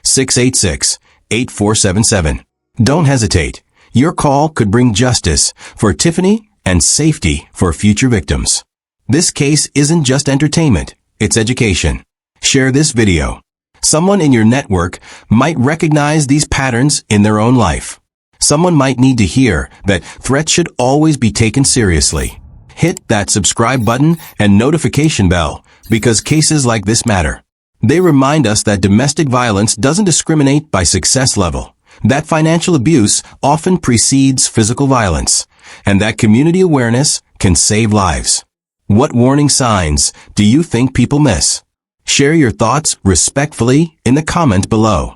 1-800-686-8477. Don't hesitate. Your call could bring justice for Tiffany and safety for future victims. This case isn't just entertainment, it's education. Share this video. Someone in your network might recognize these patterns in their own life. Someone might need to hear that threats should always be taken seriously. Hit that subscribe button and notification bell because cases like this matter. They remind us that domestic violence doesn't discriminate by success level, that financial abuse often precedes physical violence, and that community awareness can save lives. What warning signs do you think people miss? Share your thoughts respectfully in the comment below.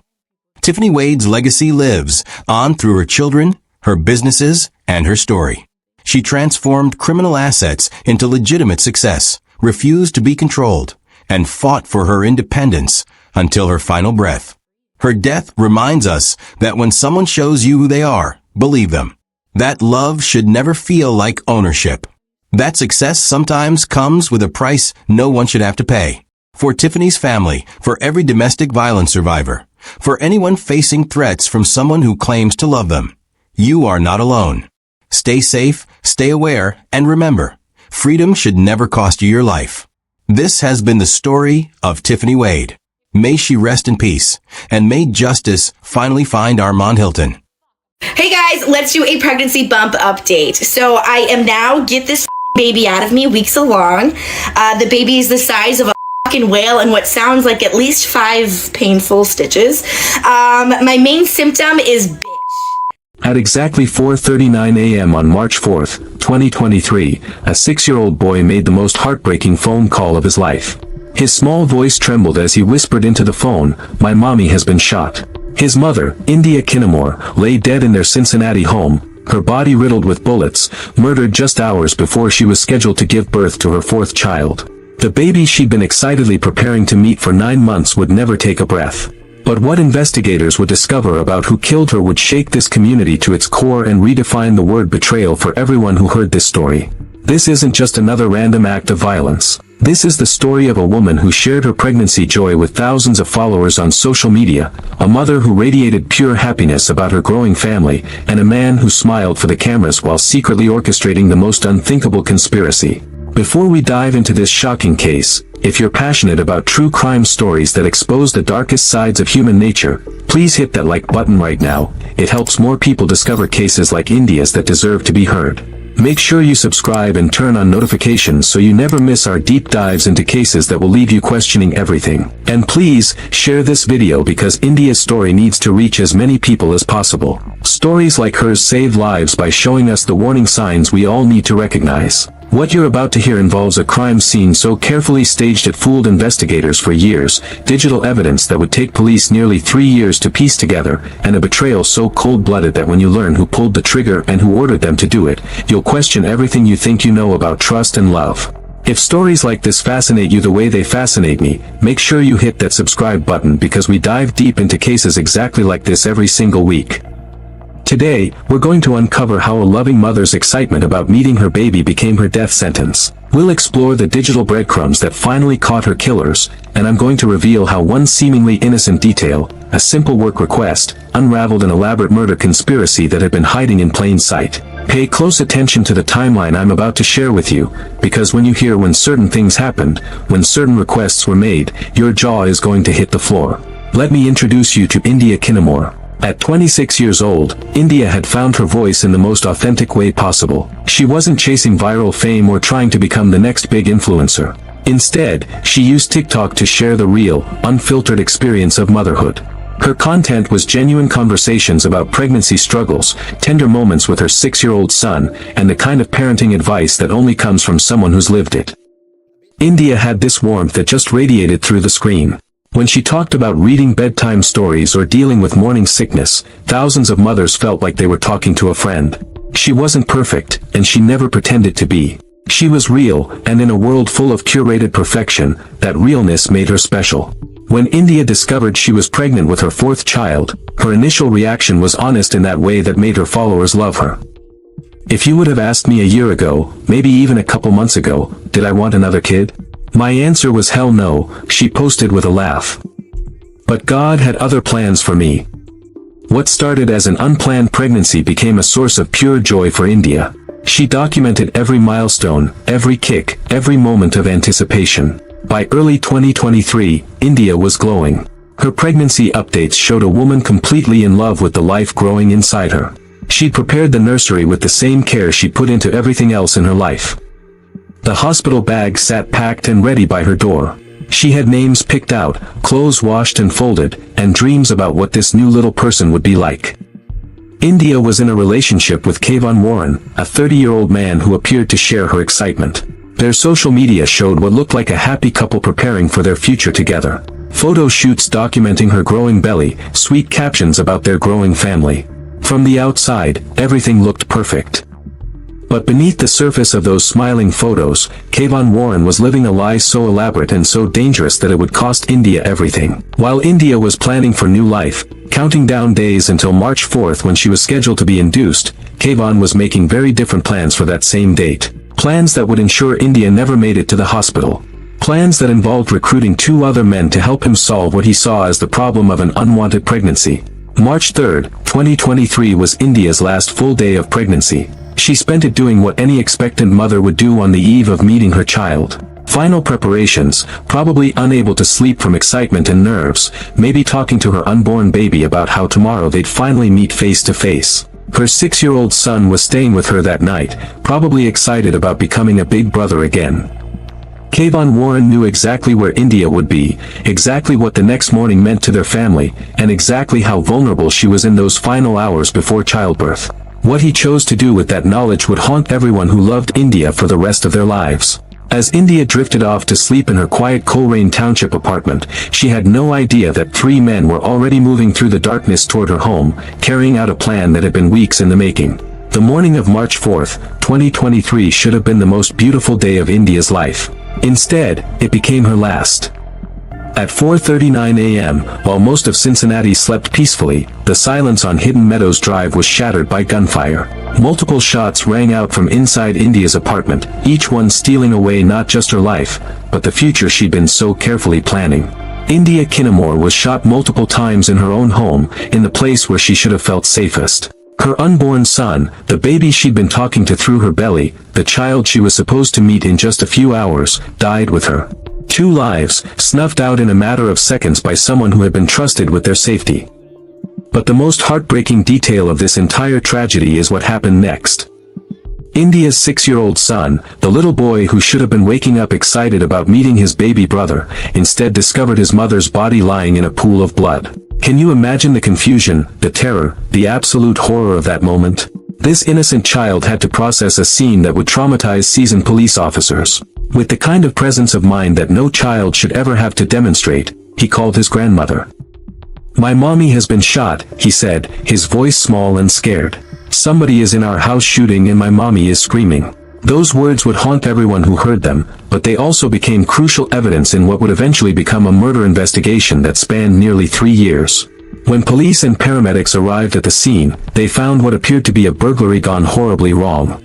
Tiffany Wade's legacy lives on through her children, her businesses, and her story. She transformed criminal assets into legitimate success, refused to be controlled, and fought for her independence until her final breath. Her death reminds us that when someone shows you who they are, believe them. That love should never feel like ownership. That success sometimes comes with a price no one should have to pay. For Tiffany's family, for every domestic violence survivor, for anyone facing threats from someone who claims to love them, you are not alone. Stay safe, stay aware, and remember, freedom should never cost you your life. This has been the story of Tiffany Wade. May she rest in peace, and may justice finally find Armand Hilton. Hey guys, let's do a pregnancy bump update. So I am now, get this baby out of me, weeks along. The baby is the size of a fucking whale and what sounds like at least 5 painful stitches. My main symptom is bitch. At exactly 4:39 a.m. on March 4th, 2023, a 6-year-old boy made the most heartbreaking phone call of his life. His small voice trembled as he whispered into the phone, "My mommy has been shot." His mother, India Kinamore, lay dead in their Cincinnati home, her body riddled with bullets, murdered just hours before she was scheduled to give birth to her 4th child. The baby she'd been excitedly preparing to meet for 9 months would never take a breath. But what investigators would discover about who killed her would shake this community to its core and redefine the word betrayal for everyone who heard this story. This isn't just another random act of violence. This is the story of a woman who shared her pregnancy joy with thousands of followers on social media, a mother who radiated pure happiness about her growing family, and a man who smiled for the cameras while secretly orchestrating the most unthinkable conspiracy. Before we dive into this shocking case, if you're passionate about true crime stories that expose the darkest sides of human nature, please hit that like button right now. It helps more people discover cases like India's that deserve to be heard. Make sure you subscribe and turn on notifications so you never miss our deep dives into cases that will leave you questioning everything. And please, share this video because India's story needs to reach as many people as possible. Stories like hers save lives by showing us the warning signs we all need to recognize. What you're about to hear involves a crime scene so carefully staged it fooled investigators for years, digital evidence that would take police nearly 3 years to piece together, and a betrayal so cold-blooded that when you learn who pulled the trigger and who ordered them to do it, you'll question everything you think you know about trust and love. If stories like this fascinate you the way they fascinate me, make sure you hit that subscribe button because we dive deep into cases exactly like this every single week. Today, we're going to uncover how a loving mother's excitement about meeting her baby became her death sentence. We'll explore the digital breadcrumbs that finally caught her killers, and I'm going to reveal how one seemingly innocent detail, a simple work request, unraveled an elaborate murder conspiracy that had been hiding in plain sight. Pay close attention to the timeline I'm about to share with you, because when you hear when certain things happened, when certain requests were made, your jaw is going to hit the floor. Let me introduce you to India Kinamore. At 26 years old, India had found her voice in the most authentic way possible. She wasn't chasing viral fame or trying to become the next big influencer. Instead, she used TikTok to share the real, unfiltered experience of motherhood. Her content was genuine conversations about pregnancy struggles, tender moments with her 6-year-old son, and the kind of parenting advice that only comes from someone who's lived it. India had this warmth that just radiated through the screen. When she talked about reading bedtime stories or dealing with morning sickness, thousands of mothers felt like they were talking to a friend. She wasn't perfect, and she never pretended to be. She was real, and in a world full of curated perfection, that realness made her special. When India discovered she was pregnant with her 4th child, her initial reaction was honest in that way that made her followers love her. If you would have asked me a year ago, maybe even a couple months ago, did I want another kid? My answer was hell no, she posted with a laugh. But God had other plans for me. What started as an unplanned pregnancy became a source of pure joy for India. She documented every milestone, every kick, every moment of anticipation. By early 2023, India was glowing. Her pregnancy updates showed a woman completely in love with the life growing inside her. She'd prepared the nursery with the same care she put into everything else in her life. The hospital bag sat packed and ready by her door. She had names picked out, clothes washed and folded, and dreams about what this new little person would be like. India was in a relationship with Kayvon Warren, a 30-year-old man who appeared to share her excitement. Their social media showed what looked like a happy couple preparing for their future together. Photo shoots documenting her growing belly, sweet captions about their growing family. From the outside, everything looked perfect. But beneath the surface of those smiling photos, Kayvon Warren was living a lie so elaborate and so dangerous that it would cost India everything. While India was planning for new life, counting down days until March 4th when she was scheduled to be induced, Kayvon was making very different plans for that same date. Plans that would ensure India never made it to the hospital. Plans that involved recruiting 2 other men to help him solve what he saw as the problem of an unwanted pregnancy. March 3, 2023 was India's last full day of pregnancy. She spent it doing what any expectant mother would do on the eve of meeting her child. Final preparations, probably unable to sleep from excitement and nerves, maybe talking to her unborn baby about how tomorrow they'd finally meet face to face. Her 6-year-old son was staying with her that night, probably excited about becoming a big brother again. Kayvon Warren knew exactly where India would be, exactly what the next morning meant to their family, and exactly how vulnerable she was in those final hours before childbirth. What he chose to do with that knowledge would haunt everyone who loved India for the rest of their lives. As India drifted off to sleep in her quiet Coleraine Township apartment, she had no idea that 3 men were already moving through the darkness toward her home, carrying out a plan that had been weeks in the making. The morning of March 4, 2023 should have been the most beautiful day of India's life. Instead, it became her last. At 4:39 a.m., while most of Cincinnati slept peacefully, the silence on Hidden Meadows Drive was shattered by gunfire. Multiple shots rang out from inside India's apartment, each one stealing away not just her life, but the future she'd been so carefully planning. India Kinnamore was shot multiple times in her own home, in the place where she should have felt safest. Her unborn son, the baby she'd been talking to through her belly, the child she was supposed to meet in just a few hours, died with her. 2 lives, snuffed out in a matter of seconds by someone who had been trusted with their safety. But the most heartbreaking detail of this entire tragedy is what happened next. India's 6-year-old son, the little boy who should have been waking up excited about meeting his baby brother, instead discovered his mother's body lying in a pool of blood. Can you imagine the confusion, the terror, the absolute horror of that moment? This innocent child had to process a scene that would traumatize seasoned police officers. With the kind of presence of mind that no child should ever have to demonstrate, he called his grandmother. "My mommy has been shot," he said, his voice small and scared. "Somebody is in our house shooting and my mommy is screaming." Those words would haunt everyone who heard them, but they also became crucial evidence in what would eventually become a murder investigation that spanned nearly 3 years. When police and paramedics arrived at the scene, they found what appeared to be a burglary gone horribly wrong.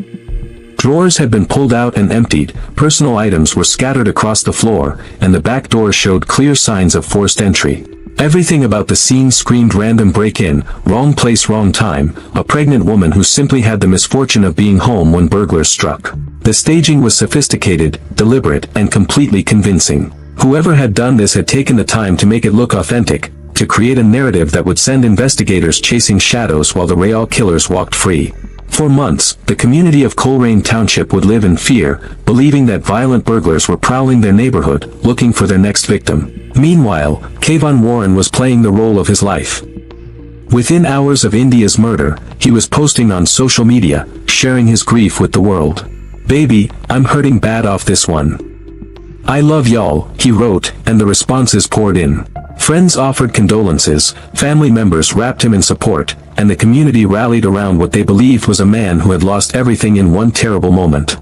Drawers had been pulled out and emptied, personal items were scattered across the floor, and the back door showed clear signs of forced entry. Everything about the scene screamed random break-in, wrong place wrong time, a pregnant woman who simply had the misfortune of being home when burglars struck. The staging was sophisticated, deliberate, and completely convincing. Whoever had done this had taken the time to make it look authentic, to create a narrative that would send investigators chasing shadows while the real killers walked free. For months, the community of Coleraine Township would live in fear, believing that violent burglars were prowling their neighborhood, looking for their next victim. Meanwhile, Kayvon Warren was playing the role of his life. Within hours of India's murder, he was posting on social media, sharing his grief with the world. "Baby, I'm hurting bad off this one. I love y'all," he wrote, and the responses poured in. Friends offered condolences, family members wrapped him in support, and the community rallied around what they believed was a man who had lost everything in one terrible moment.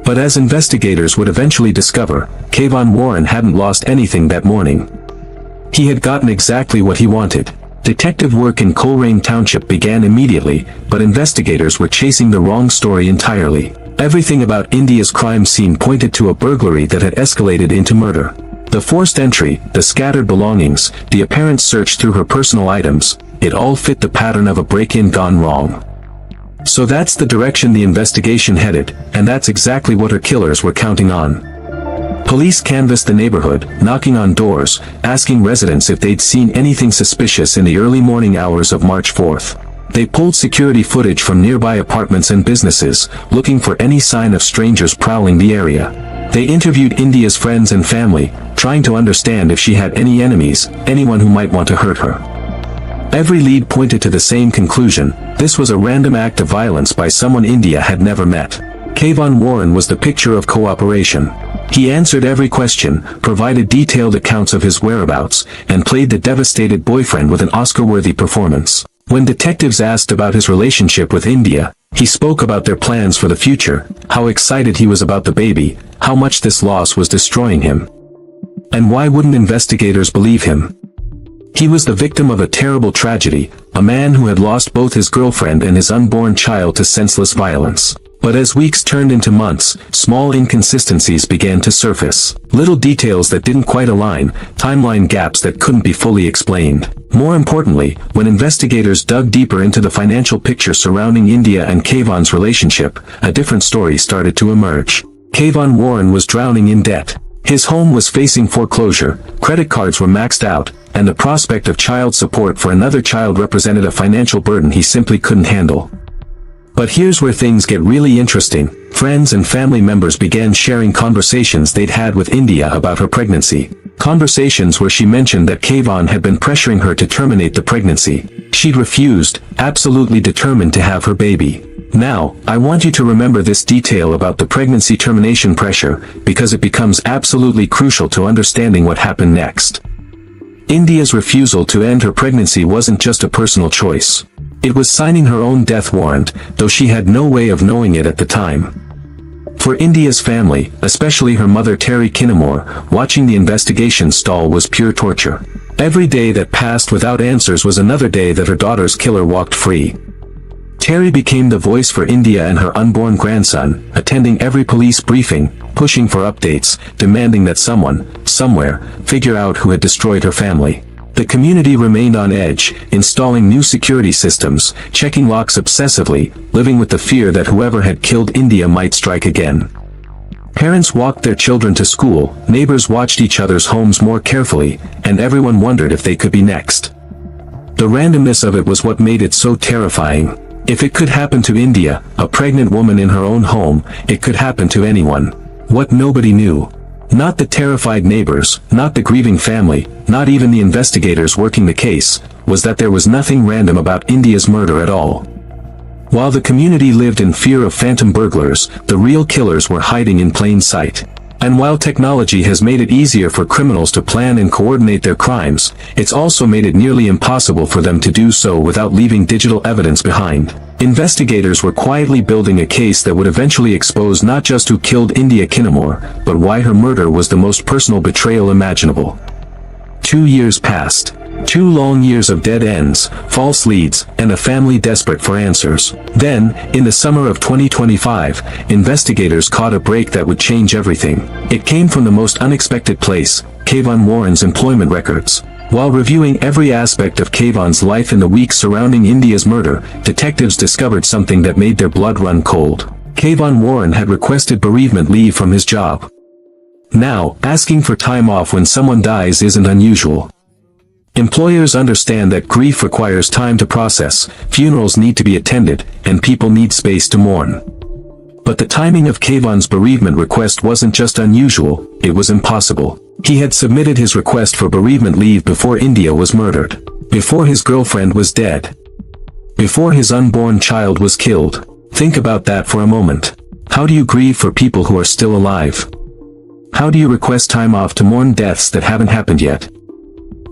But as investigators would eventually discover, Kayvon Warren hadn't lost anything that morning. He had gotten exactly what he wanted. Detective work in Coleraine Township began immediately, but investigators were chasing the wrong story entirely. Everything about India's crime scene pointed to a burglary that had escalated into murder. The forced entry, the scattered belongings, the apparent search through her personal items, it all fit the pattern of a break-in gone wrong. So that's the direction the investigation headed, and that's exactly what her killers were counting on. Police canvassed the neighborhood, knocking on doors, asking residents if they'd seen anything suspicious in the early morning hours of March 4th. They pulled security footage from nearby apartments and businesses, looking for any sign of strangers prowling the area. They interviewed India's friends and family, trying to understand if she had any enemies, anyone who might want to hurt her. Every lead pointed to the same conclusion: this was a random act of violence by someone India had never met. Kayvon Warren was the picture of cooperation. He answered every question, provided detailed accounts of his whereabouts, and played the devastated boyfriend with an Oscar-worthy performance. When detectives asked about his relationship with India, he spoke about their plans for the future, how excited he was about the baby, how much this loss was destroying him. And why wouldn't investigators believe him? He was the victim of a terrible tragedy, a man who had lost both his girlfriend and his unborn child to senseless violence. But as weeks turned into months, small inconsistencies began to surface. Little details that didn't quite align, timeline gaps that couldn't be fully explained. More importantly, when investigators dug deeper into the financial picture surrounding India and Kayvon's relationship, a different story started to emerge. Kayvon Warren was drowning in debt. His home was facing foreclosure, credit cards were maxed out, and the prospect of child support for another child represented a financial burden he simply couldn't handle. But here's where things get really interesting. Friends and family members began sharing conversations they'd had with India about her pregnancy. Conversations where she mentioned that Kayvon had been pressuring her to terminate the pregnancy. She'd refused, absolutely determined to have her baby. Now, I want you to remember this detail about the pregnancy termination pressure, because it becomes absolutely crucial to understanding what happened next. India's refusal to end her pregnancy wasn't just a personal choice. It was signing her own death warrant, though she had no way of knowing it at the time. For India's family, especially her mother Terry Kinnamore, watching the investigation stall was pure torture. Every day that passed without answers was another day that her daughter's killer walked free. Terry became the voice for India and her unborn grandson, attending every police briefing, pushing for updates, demanding that someone, somewhere, figure out who had destroyed her family. The community remained on edge, installing new security systems, checking locks obsessively, living with the fear that whoever had killed India might strike again. Parents walked their children to school, neighbors watched each other's homes more carefully, and everyone wondered if they could be next. The randomness of it was what made it so terrifying. If it could happen to India, a pregnant woman in her own home, it could happen to anyone. What nobody knew. Not the terrified neighbors, not the grieving family, not even the investigators working the case, was that there was nothing random about India's murder at all. While the community lived in fear of phantom burglars, the real killers were hiding in plain sight. And while technology has made it easier for criminals to plan and coordinate their crimes, it's also made it nearly impossible for them to do so without leaving digital evidence behind. Investigators were quietly building a case that would eventually expose not just who killed India Kinnamore, but why her murder was the most personal betrayal imaginable. 2 years passed. 2 long years of dead ends, false leads, and a family desperate for answers. Then, in the summer of 2025, investigators caught a break that would change everything. It came from the most unexpected place, Kayvon Warren's employment records. While reviewing every aspect of Kayvon's life in the weeks surrounding India's murder, detectives discovered something that made their blood run cold. Kayvon Warren had requested bereavement leave from his job. Now, asking for time off when someone dies isn't unusual. Employers understand that grief requires time to process, funerals need to be attended, and people need space to mourn. But the timing of Kayvon's bereavement request wasn't just unusual, it was impossible. He had submitted his request for bereavement leave before India was murdered. Before his girlfriend was dead. Before his unborn child was killed. Think about that for a moment. How do you grieve for people who are still alive? How do you request time off to mourn deaths that haven't happened yet?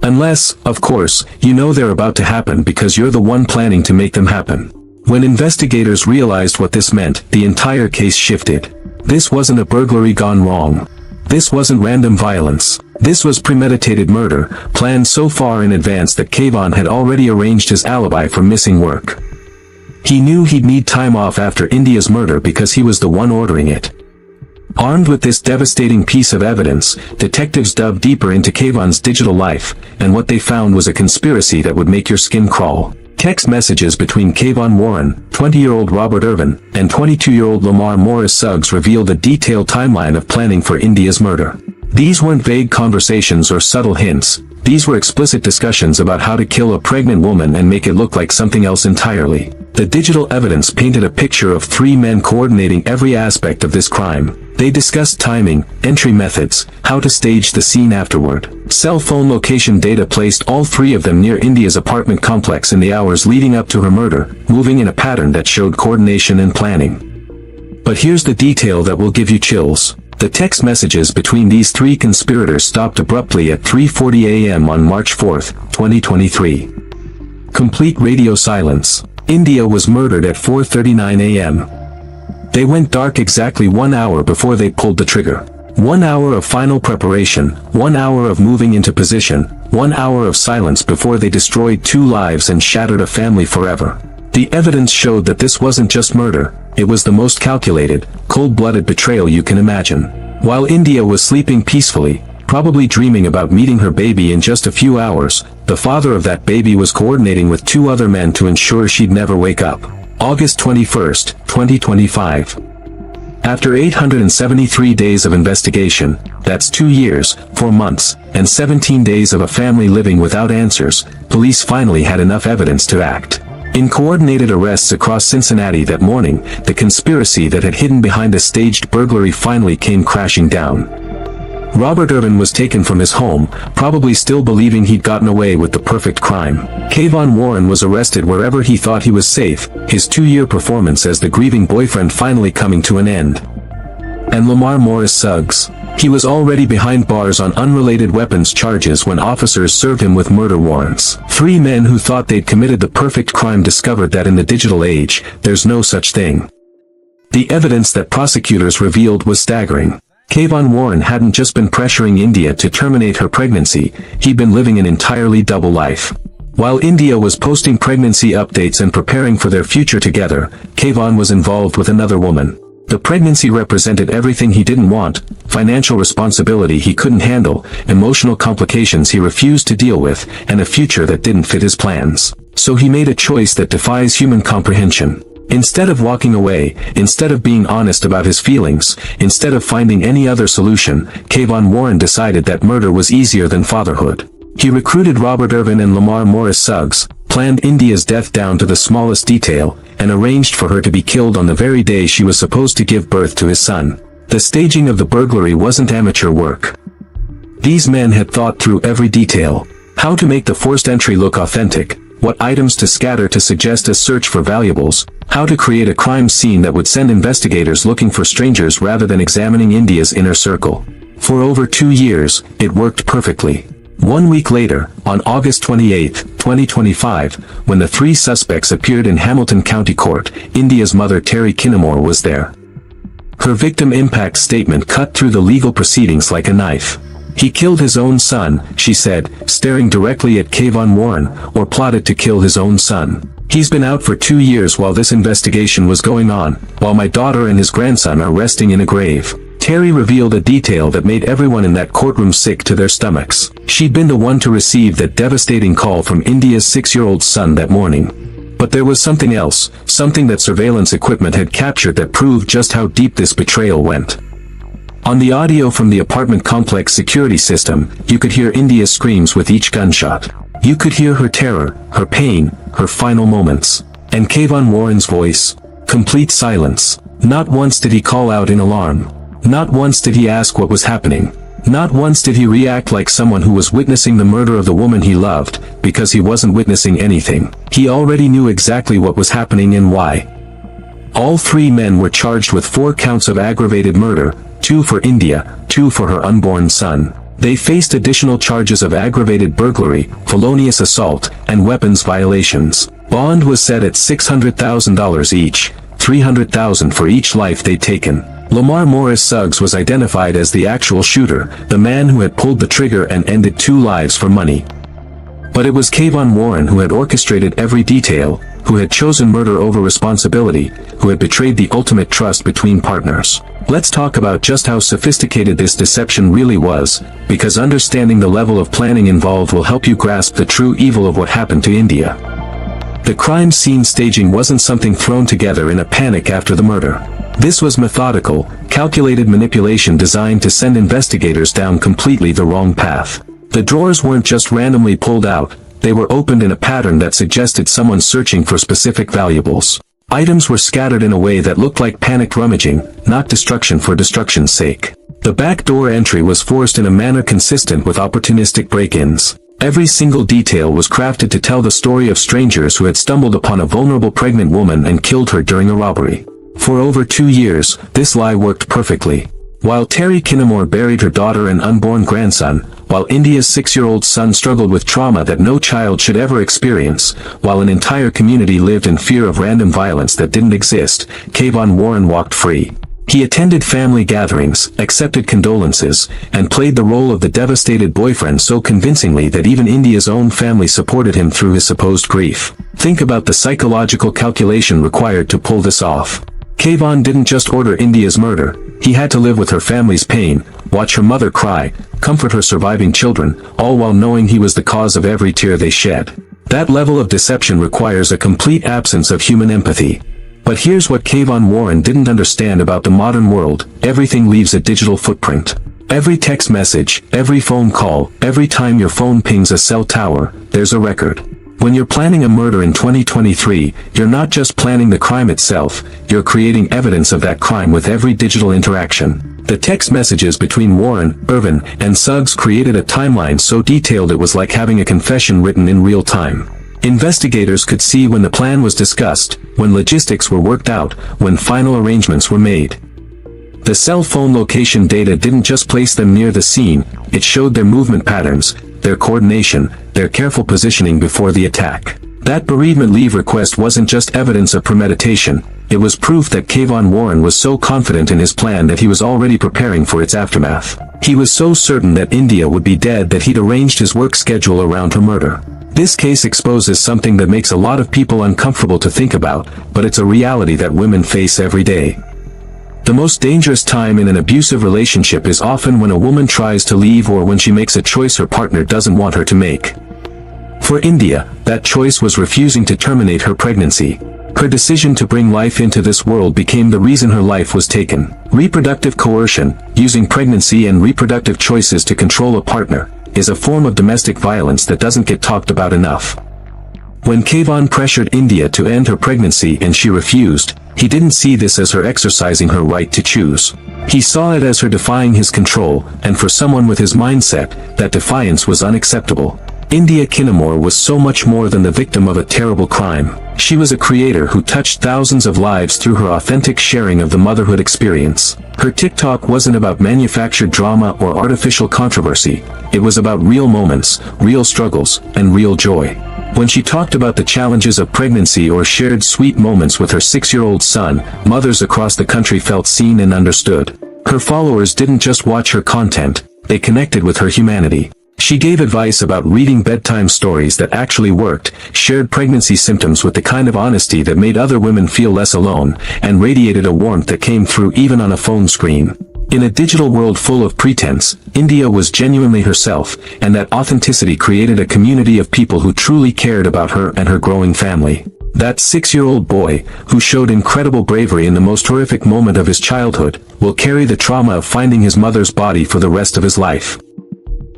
Unless, of course, you know they're about to happen because you're the one planning to make them happen. When investigators realized what this meant, the entire case shifted. This wasn't a burglary gone wrong. This wasn't random violence. This was premeditated murder, planned so far in advance that Kayvon had already arranged his alibi for missing work. He knew he'd need time off after India's murder because he was the one ordering it. Armed with this devastating piece of evidence, detectives dug deeper into Kayvon's digital life, and what they found was a conspiracy that would make your skin crawl. Text messages between Kayvon Warren, 20-year-old Robert Irvin, and 22-year-old Lamar Morris Suggs revealed a detailed timeline of planning for India's murder. These weren't vague conversations or subtle hints. These were explicit discussions about how to kill a pregnant woman and make it look like something else entirely. The digital evidence painted a picture of three men coordinating every aspect of this crime. They discussed timing, entry methods, how to stage the scene afterward. Cell phone location data placed all three of them near India's apartment complex in the hours leading up to her murder, moving in a pattern that showed coordination and planning. But here's the detail that will give you chills. The text messages between these three conspirators stopped abruptly at 3:40 a.m. on March 4, 2023. Complete radio silence. India was murdered at 4:39 a.m. They went dark exactly 1 hour before they pulled the trigger. 1 hour of final preparation, 1 hour of moving into position, 1 hour of silence before they destroyed 2 lives and shattered a family forever. The evidence showed that this wasn't just murder, it was the most calculated, cold-blooded betrayal you can imagine. While India was sleeping peacefully, probably dreaming about meeting her baby in just a few hours, the father of that baby was coordinating with 2 other men to ensure she'd never wake up. August 21, 2025. After 873 days of investigation, that's 2 years, 4 months, and 17 days of a family living without answers, police finally had enough evidence to act. In coordinated arrests across Cincinnati that morning, the conspiracy that had hidden behind a staged burglary finally came crashing down. Robert Irvin was taken from his home, probably still believing he'd gotten away with the perfect crime. Kayvon Warren was arrested wherever he thought he was safe, his 2-year performance as the grieving boyfriend finally coming to an end. And Lamar Morris Suggs. He was already behind bars on unrelated weapons charges when officers served him with murder warrants. 3 men who thought they'd committed the perfect crime discovered that in the digital age, there's no such thing. The evidence that prosecutors revealed was staggering. Kayvon Warren hadn't just been pressuring India to terminate her pregnancy, he'd been living an entirely double life. While India was posting pregnancy updates and preparing for their future together, Kayvon was involved with another woman. The pregnancy represented everything he didn't want: financial responsibility he couldn't handle, emotional complications he refused to deal with, and a future that didn't fit his plans. So he made a choice that defies human comprehension. Instead of walking away, instead of being honest about his feelings, instead of finding any other solution, Kayvon Warren decided that murder was easier than fatherhood. He recruited Robert Irvin and Lamar Morris Suggs, planned India's death down to the smallest detail, and arranged for her to be killed on the very day she was supposed to give birth to his son. The staging of the burglary wasn't amateur work. These men had thought through every detail. How to make the forced entry look authentic, what items to scatter to suggest a search for valuables, how to create a crime scene that would send investigators looking for strangers rather than examining India's inner circle. For over 2 years, it worked perfectly. 1 week later, on August 28, 2025, when the 3 suspects appeared in Hamilton County Court, India's mother Terry Kinamore was there. Her victim impact statement cut through the legal proceedings like a knife. He killed his own son, she said, staring directly at Kayvon Warren, or plotted to kill his own son. He's been out for 2 years while this investigation was going on, while my daughter and his grandson are resting in a grave. Terry revealed a detail that made everyone in that courtroom sick to their stomachs. She'd been the one to receive that devastating call from India's 6-year-old son that morning. But there was something else, something that surveillance equipment had captured that proved just how deep this betrayal went. On the audio from the apartment complex security system, you could hear India's screams with each gunshot. You could hear her terror, her pain, her final moments. And Kayvon Warren's voice. Complete silence. Not once did he call out in alarm. Not once did he ask what was happening. Not once did he react like someone who was witnessing the murder of the woman he loved, because he wasn't witnessing anything. He already knew exactly what was happening and why. All 3 men were charged with 4 counts of aggravated murder, 2 for India, 2 for her unborn son. They faced additional charges of aggravated burglary, felonious assault, and weapons violations. Bond was set at $600,000 each, $300,000 for each life they'd taken. Lamar Morris Suggs was identified as the actual shooter, the man who had pulled the trigger and ended 2 lives for money. But it was Kayvon Warren who had orchestrated every detail, who had chosen murder over responsibility, who had betrayed the ultimate trust between partners. Let's talk about just how sophisticated this deception really was, because understanding the level of planning involved will help you grasp the true evil of what happened to India. The crime scene staging wasn't something thrown together in a panic after the murder. This was methodical, calculated manipulation designed to send investigators down completely the wrong path. The drawers weren't just randomly pulled out, they were opened in a pattern that suggested someone searching for specific valuables. Items were scattered in a way that looked like panicked rummaging, not destruction for destruction's sake. The back door entry was forced in a manner consistent with opportunistic break-ins. Every single detail was crafted to tell the story of strangers who had stumbled upon a vulnerable pregnant woman and killed her during a robbery. For over 2 years, this lie worked perfectly. While Terry Kinamore buried her daughter and unborn grandson, while India's 6-year-old son struggled with trauma that no child should ever experience, while an entire community lived in fear of random violence that didn't exist, Kayvon Warren walked free. He attended family gatherings, accepted condolences, and played the role of the devastated boyfriend so convincingly that even India's own family supported him through his supposed grief. Think about the psychological calculation required to pull this off. Kayvon didn't just order India's murder, he had to live with her family's pain, watch her mother cry, comfort her surviving children, all while knowing he was the cause of every tear they shed. That level of deception requires a complete absence of human empathy. But here's what Kayvon Warren didn't understand about the modern world: everything leaves a digital footprint. Every text message, every phone call, every time your phone pings a cell tower, there's a record. When you're planning a murder in 2023, you're not just planning the crime itself, you're creating evidence of that crime with every digital interaction. The text messages between Warren, Irvin, and Suggs created a timeline so detailed it was like having a confession written in real time. Investigators could see when the plan was discussed, when logistics were worked out, when final arrangements were made. The cell phone location data didn't just place them near the scene, it showed their movement patterns, their coordination, their careful positioning before the attack. That bereavement leave request wasn't just evidence of premeditation, it was proof that Kayvon Warren was so confident in his plan that he was already preparing for its aftermath. He was so certain that India would be dead that he'd arranged his work schedule around her murder. This case exposes something that makes a lot of people uncomfortable to think about, but it's a reality that women face every day. The most dangerous time in an abusive relationship is often when a woman tries to leave or when she makes a choice her partner doesn't want her to make. For India, that choice was refusing to terminate her pregnancy. Her decision to bring life into this world became the reason her life was taken. Reproductive coercion, using pregnancy and reproductive choices to control a partner, is a form of domestic violence that doesn't get talked about enough. When Kayvon pressured India to end her pregnancy and she refused, he didn't see this as her exercising her right to choose. He saw it as her defying his control, and for someone with his mindset, that defiance was unacceptable. India Kinamore was so much more than the victim of a terrible crime. She was a creator who touched thousands of lives through her authentic sharing of the motherhood experience. Her TikTok wasn't about manufactured drama or artificial controversy. It was about real moments, real struggles, and real joy. When she talked about the challenges of pregnancy or shared sweet moments with her 6-year-old son, mothers across the country felt seen and understood. Her followers didn't just watch her content, they connected with her humanity. She gave advice about reading bedtime stories that actually worked, shared pregnancy symptoms with the kind of honesty that made other women feel less alone, and radiated a warmth that came through even on a phone screen. In a digital world full of pretense, India was genuinely herself, and that authenticity created a community of people who truly cared about her and her growing family. That 6-year-old boy, who showed incredible bravery in the most horrific moment of his childhood, will carry the trauma of finding his mother's body for the rest of his life.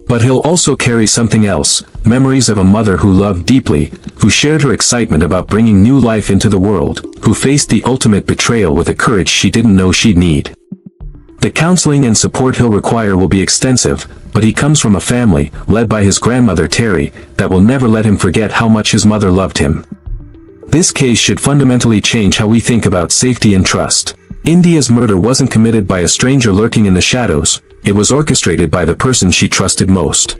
But he'll also carry something else, memories of a mother who loved deeply, who shared her excitement about bringing new life into the world, who faced the ultimate betrayal with a courage she didn't know she'd need. The counseling and support he'll require will be extensive, but he comes from a family, led by his grandmother Terry, that will never let him forget how much his mother loved him. This case should fundamentally change how we think about safety and trust. India's murder wasn't committed by a stranger lurking in the shadows, it was orchestrated by the person she trusted most.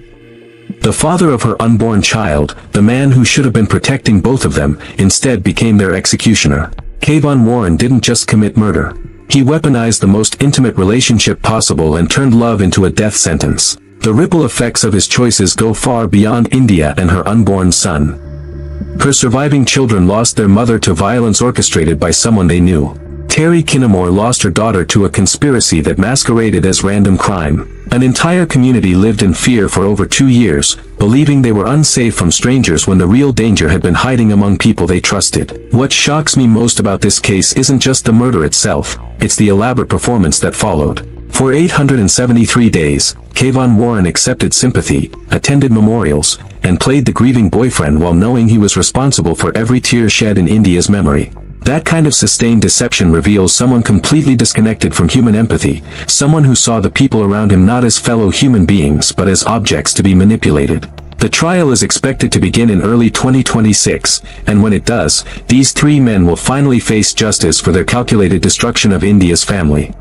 The father of her unborn child, the man who should have been protecting both of them, instead became their executioner. Kayvon Warren didn't just commit murder. He weaponized the most intimate relationship possible and turned love into a death sentence. The ripple effects of his choices go far beyond India and her unborn son. Her surviving children lost their mother to violence orchestrated by someone they knew. Terry Kinamore lost her daughter to a conspiracy that masqueraded as random crime. An entire community lived in fear for over 2 years, believing they were unsafe from strangers when the real danger had been hiding among people they trusted. What shocks me most about this case isn't just the murder itself, it's the elaborate performance that followed. For 873 days, Kayvon Warren accepted sympathy, attended memorials, and played the grieving boyfriend while knowing he was responsible for every tear shed in India's memory. That kind of sustained deception reveals someone completely disconnected from human empathy, someone who saw the people around him not as fellow human beings but as objects to be manipulated. The trial is expected to begin in early 2026, and when it does, these 3 men will finally face justice for their calculated destruction of India's family.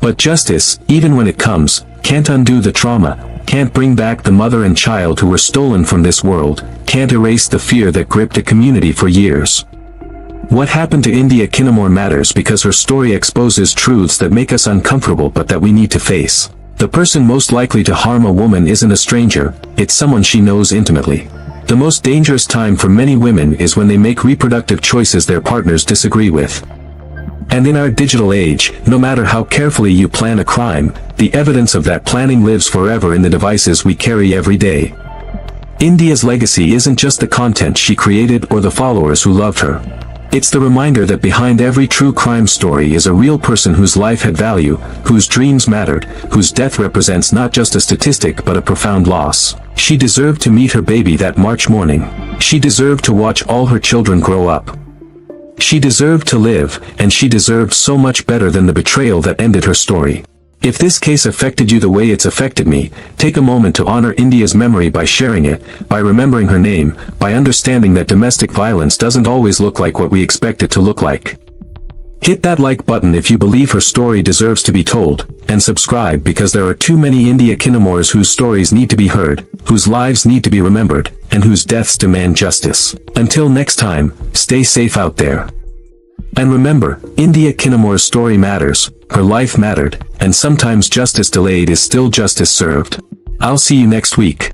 But justice, even when it comes, can't undo the trauma, can't bring back the mother and child who were stolen from this world, can't erase the fear that gripped a community for years. What happened to India Kinamore matters because her story exposes truths that make us uncomfortable but that we need to face. The person most likely to harm a woman isn't a stranger, it's someone she knows intimately. The most dangerous time for many women is when they make reproductive choices their partners disagree with. And in our digital age, no matter how carefully you plan a crime, the evidence of that planning lives forever in the devices we carry every day. India's legacy isn't just the content she created or the followers who loved her. It's the reminder that behind every true crime story is a real person whose life had value, whose dreams mattered, whose death represents not just a statistic but a profound loss. She deserved to meet her baby that March morning. She deserved to watch all her children grow up. She deserved to live, and she deserved so much better than the betrayal that ended her story. If this case affected you the way it's affected me, take a moment to honor India's memory by sharing it, by remembering her name, by understanding that domestic violence doesn't always look like what we expect it to look like. Hit that like button if you believe her story deserves to be told, and subscribe because there are too many India Kinamores whose stories need to be heard, whose lives need to be remembered, and whose deaths demand justice. Until next time, stay safe out there. And remember, India Kinamore's story matters, her life mattered, and sometimes justice delayed is still justice served. I'll see you next week.